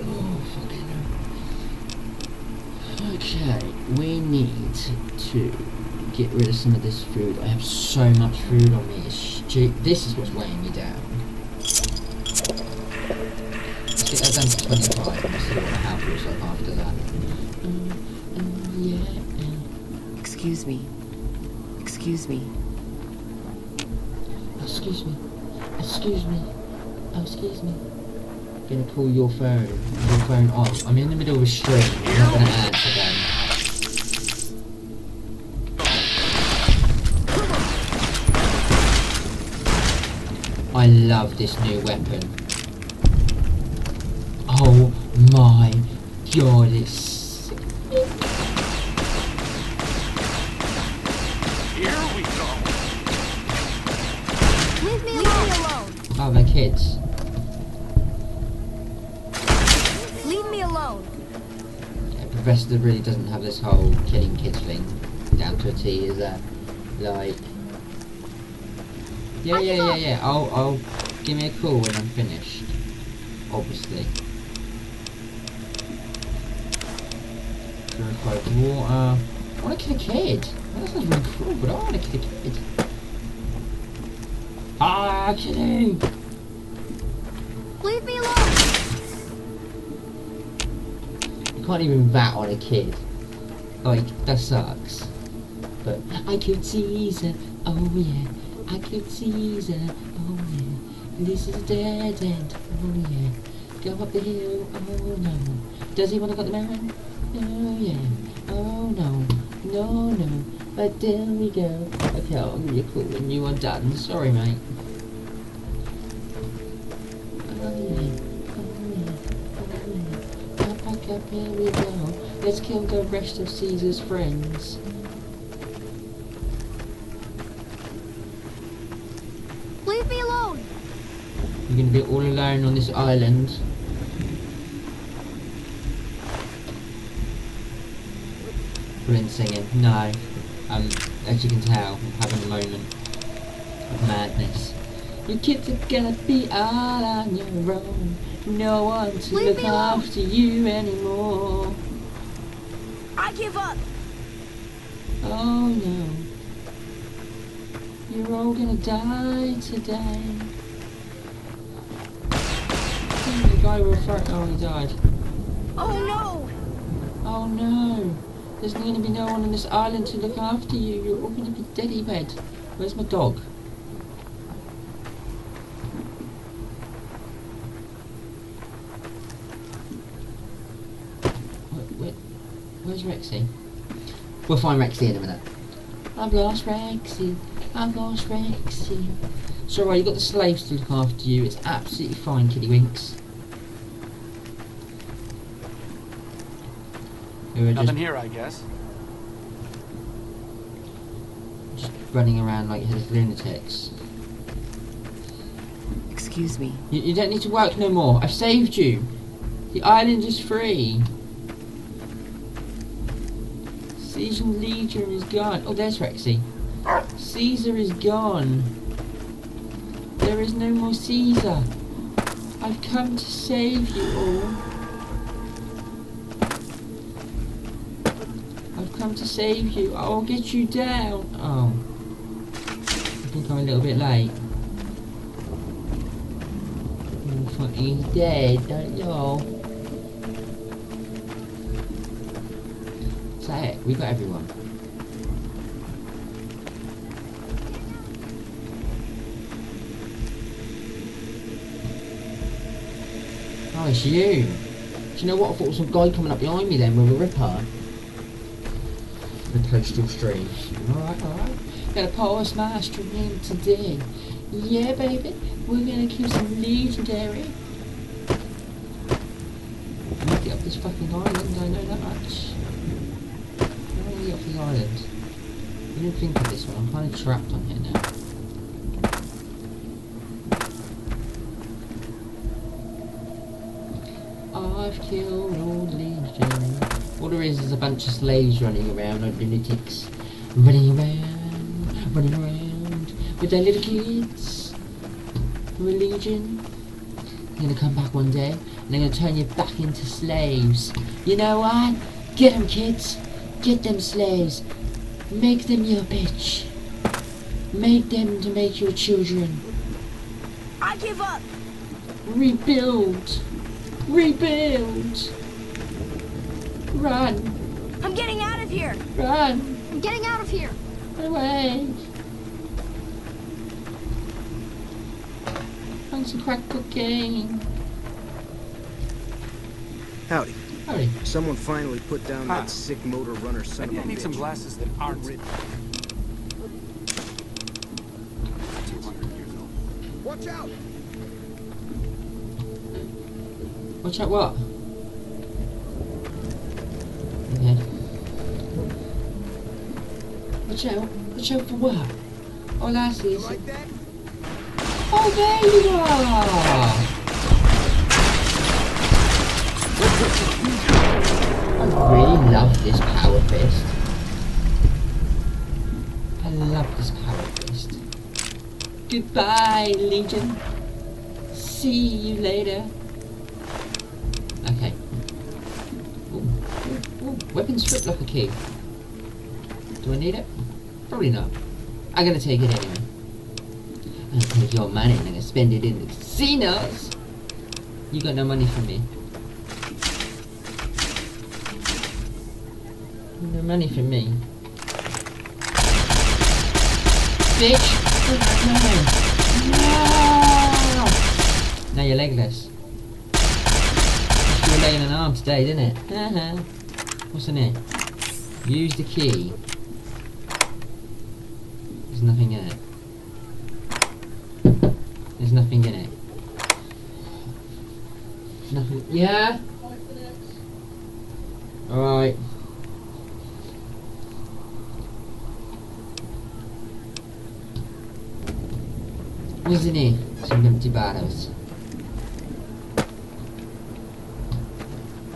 oh, fucking hell. Okay, we need to get rid of some of this food. I have so much food on me, it's this is what's weighing me down. Let's get that down to 25 and see what the health looks like after that. Yeah. Excuse me. Excuse me. Excuse me. Excuse me. Oh, excuse me. I'm gonna call your phone. Your phone off. I'm in the middle of a stream. I'm not gonna answer them. I love this new weapon. Oh my god, it's sick. Oh, they're kids. Leave me alone. Yeah, Professor really doesn't have this whole killing kids thing down to a T, is that? Like... Yeah. I'll give me a call when I'm finished. Obviously. Purified water. I wanna kill a kid. That sounds really cruel, but I wanna kill a kid. Ah, kidding! Leave me alone! You can't even vat on a kid. Like, that sucks. But I killed Caesar, oh yeah. I killed Caesar, oh yeah. This is a dead end, oh yeah. Go up the hill, oh no. Does he want to cut the mountain? Oh yeah. Oh no. No. But there we go. Okay, I'll give you a call when you are done. Sorry, mate. Up, here we go. Let's kill the rest of Caesar's friends. Leave me alone! You're gonna be all alone on this island. Brilliant singing. No. As you can tell, I'm having a moment of madness. Your kids are gonna be all on your own. No one to look after you anymore. I give up! Oh no. You're all gonna die today. The guy with a throat. Oh, he died. Oh no! Oh no. There's gonna be no one on this island to look after you. You're all gonna be dead red. Where's my dog? Where's Rexy? We'll find Rexy in a minute. I've lost Rexy. I've lost Rexy. It's alright, you've got the slaves to look after you. It's absolutely fine, Kitty Winks. Nothing here, I guess. Just running around like his lunatics. Excuse me. You don't need to work no more. I've saved you. The island is free. Caesar Legion is gone. Oh, there's Rexy. Caesar is gone. There is no more Caesar. I've come to save you all. I've come to save you. I'll get you down. Oh. I think I'm a little bit late. You think he's dead, don't you? Is that it? We got everyone. Oh, it's you. Do you know what? I thought it was some guy coming up behind me then with a ripper. The coastal stream. Alright, alright. Got a post master in today. Yeah, baby. We're gonna kill some legendary. I need to get up this fucking island, I know that much. I want to get off the island. I didn't think of this one. I'm kind of trapped on here now. I've killed all the legion. All there is a bunch of slaves running around like lunatics. Running around with their little kids. Who are legion. They're gonna come back one day and they're gonna turn you back into slaves. You know what? Get them, kids. Get them slaves. Make them your bitch. Make them to make your children. I give up. Rebuild. Rebuild! Run! I'm getting out of here! Run! I'm getting out of here! Away! Want some crack cocaine? Howdy. Howdy. Someone finally put down that sick motor runner son of a I need bitch. some glasses that aren't 200 years old. Watch out! Watch out what? Okay. Watch out. Watch out for what? Oh, lassie. Like that? Oh, there you are! I really love this power fist. I love this power fist. Goodbye, Legion. See you later. Okay. Ooh. Weapon strip locker key. Do I need it? Probably not. I'm gonna take it anyway. I'm gonna take your money and I'm gonna spend it in the casinos. You got no money from me. No money from me. Bitch! No! Now you're legless. You were laying an arm today, didn't it? What's in it? Use the key. There's nothing in it. There's nothing in it. Nothing. Yeah? Alright. What's in it? Some empty bottles.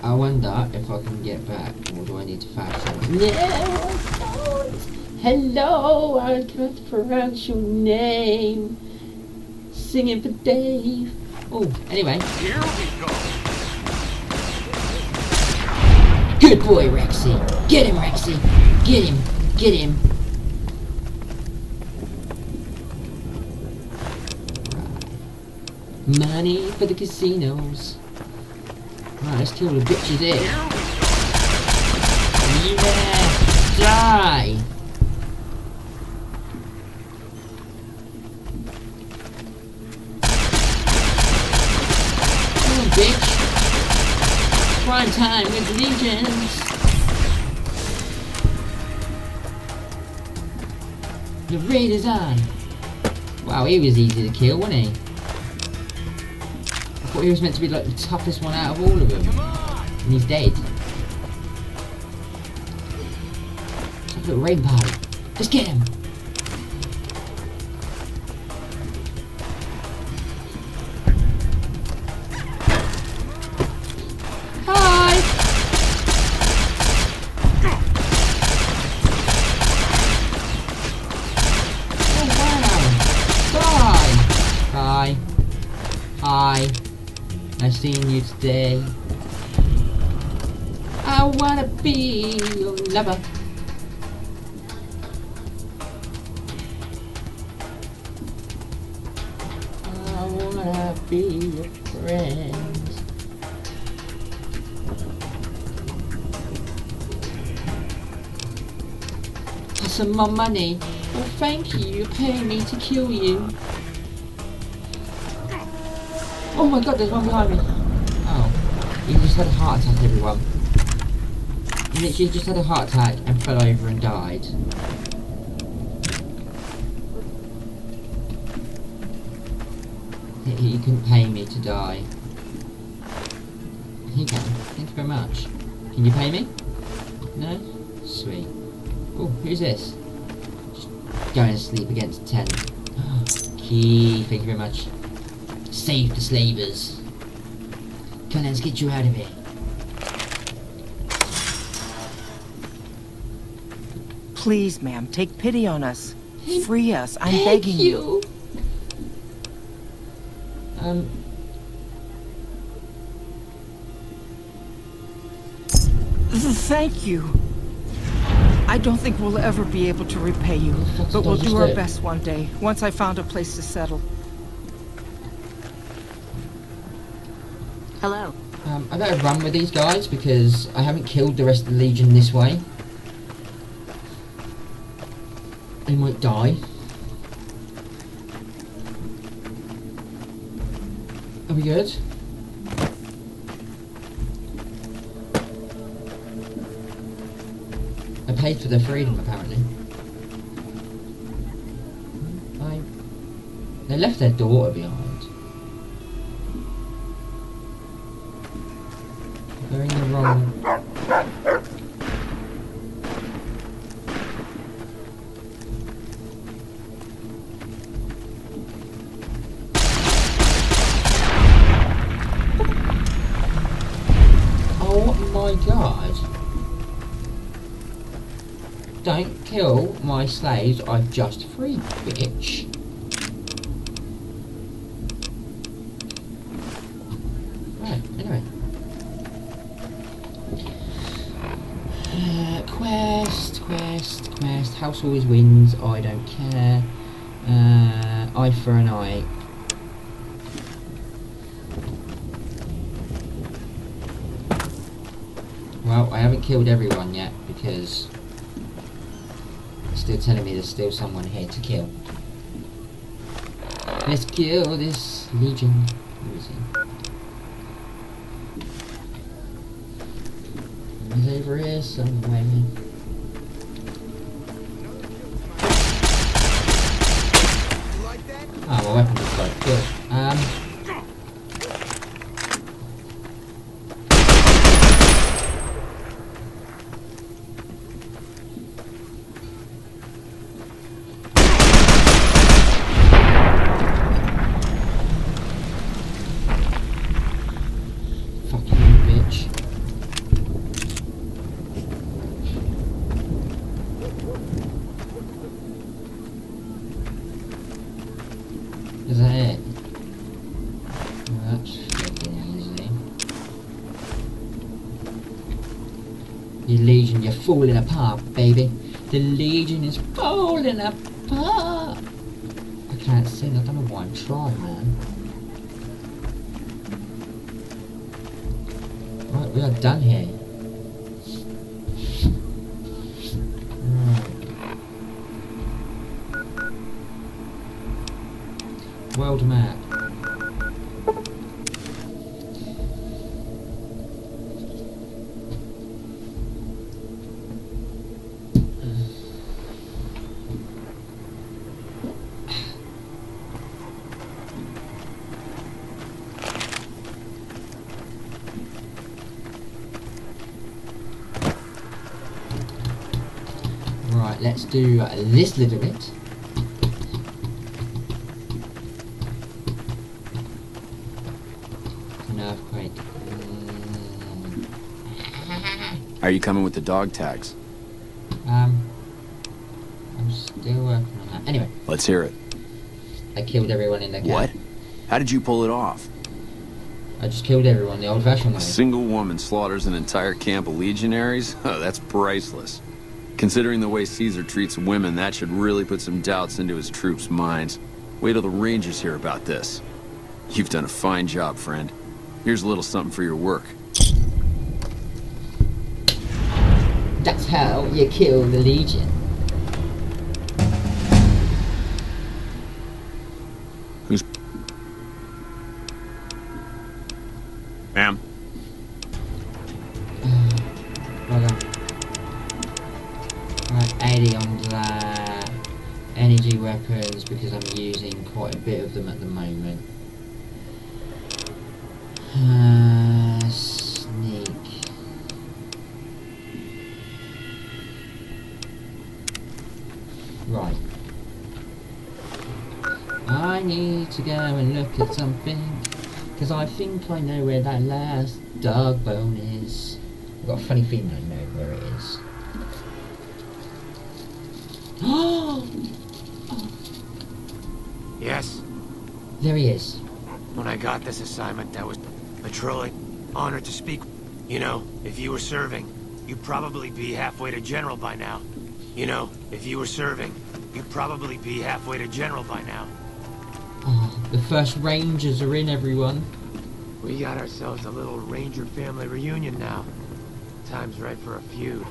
I wonder if I can get back, or do I need to fast forward? No! Hello! I can't pronounce your name. Singing for Dave. Oh, anyway. Here we go. Good boy, Rexy. Get him, Rexy. Get him. Get him. Right. Money for the casinos. Right, let's kill the bitches here. Yeah! Die! Come on, bitch! Prime time with legions! The raid is on! Wow, he was easy to kill, wasn't he? I thought he was meant to be like the toughest one out of all of them. And he's dead. It's like a little rain party. Just get him! I've seen you today. I wanna be your lover. I wanna be your friend. For some more money. Oh, thank you. You're paying me to kill you. Oh my god, there's one behind me. Oh, he just had a heart attack, everyone. He literally just had a heart attack and fell over and died. He couldn't pay me to die. He can. Thank you very much. Can you pay me? No? Sweet. Oh, who's this? Just going to sleep against 10. Key, thank you very much. Save the slavers. Come on, let's get you out of here. Please, ma'am, take pity on us. Free us. I'm begging you. Thank you. I don't think we'll ever be able to repay you, but we'll do our best one day, once I found a place to settle. Hello. I better run with these guys because I haven't killed the rest of the Legion this way. They might die. Are we good? I paid for their freedom, apparently. They left their daughter behind. They're in the wrong... Oh my god. Don't kill my slaves I've just freed, bitch. Right, anyway. Quest. House always wins, I don't care. Eye for an eye. Well, I haven't killed everyone yet because it's still telling me there's still someone here to kill. Let's kill this Legion. Who is he? He's over here somewhere. Oh, my weapon is like good. Is that it? Well, that's freaking easy. Your Legion, you're falling apart, baby. The Legion is falling apart. I can't sing, I don't know why I'm trying, man. Right, we are done here. World map. Right, let's do this little bit. Are you coming with the dog tags? I'm still working on that. Anyway. Let's hear it. I killed everyone in the camp. What? How did you pull it off? I just killed everyone the old-fashioned A way. single woman slaughters an entire camp of legionaries? Oh, that's priceless. Considering the way Caesar treats women, that should really put some doubts into his troops' minds. Wait till the Rangers hear about this. You've done a fine job, friend. Here's a little something for your work. That's how you kill the Legion. Who's... Ma'am? Well done. Right, 80 on the energy weapons because I'm using quite a bit of them at the moment. Sneak. Right. I need to go and look at something because I think I know where that last dog bone is. I've got a funny feeling I know where it is. Yes? There he is. When I got this assignment, I was a truly honored to speak. You know, if you were serving, you'd probably be halfway to general by now. You know, if you were serving, you'd probably be halfway to general by now. Oh, the first Rangers are in, everyone. We got ourselves a little Ranger family reunion now. Time's right for a feud.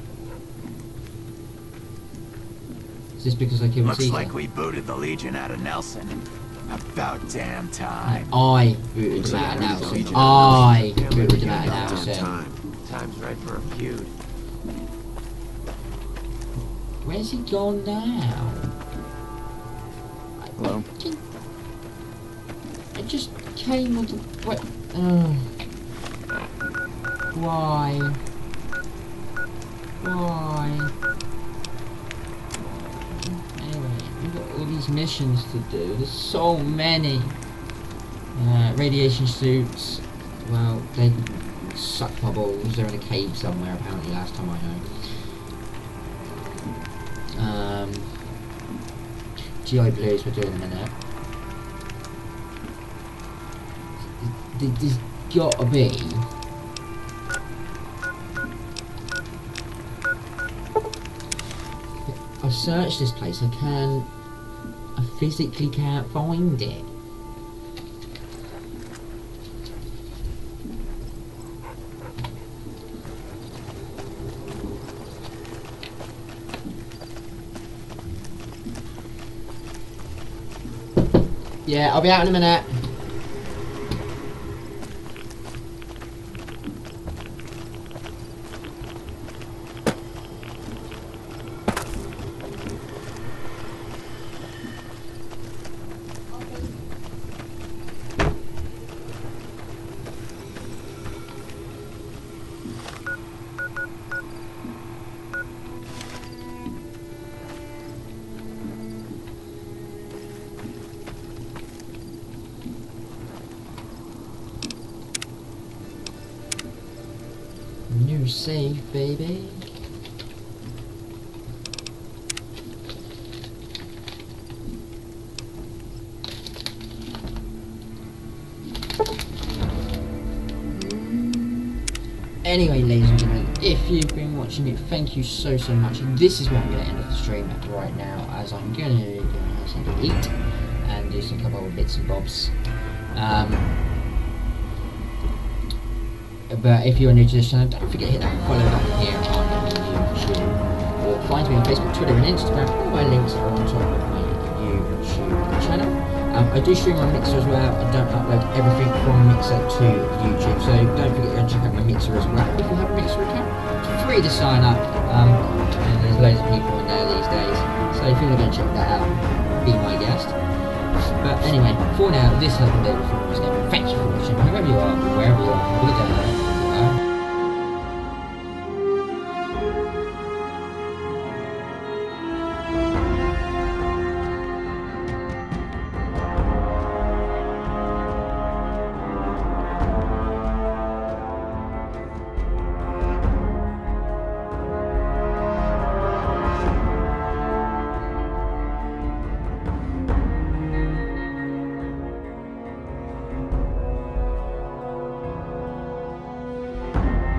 Is this because I killed Looks Caesar? like we booted the Legion out of Nelson. About damn time. I booted them out of Nelson. I booted them out of Nelson. Time's right for a feud. Where's he gone now? Hello? I just came with the... What? Why? Why? Anyway, we've got all these missions to do. There's so many. Radiation suits. Well, they suck my balls. They're in a cave somewhere, apparently, last time I heard. GI Blues we're doing in a minute. There's gotta be... I've searched this place, I physically can't find it. Yeah, I'll be out in a minute. New save, baby. Anyway, ladies and gentlemen, if you've been watching it, thank you so much. This is what I'm going to end up the stream right now, as I'm going to go and have something to eat and do some couple of bits and bobs. But if you're new to this channel, don't forget to hit that follow button here on YouTube, or find me on Facebook, Twitter and Instagram. All my links are on top of my YouTube channel. I do stream on Mixer as well. I don't upload everything from Mixer to YouTube, so don't forget to check out my Mixer as well. If you have a Mixer account, it's free to sign up. And there's loads of people in there these days, so if you want to go and check that out, be my guest. But anyway, for now, this has been David from Lawless Gaming. Thank you for watching, whoever you are, wherever you are.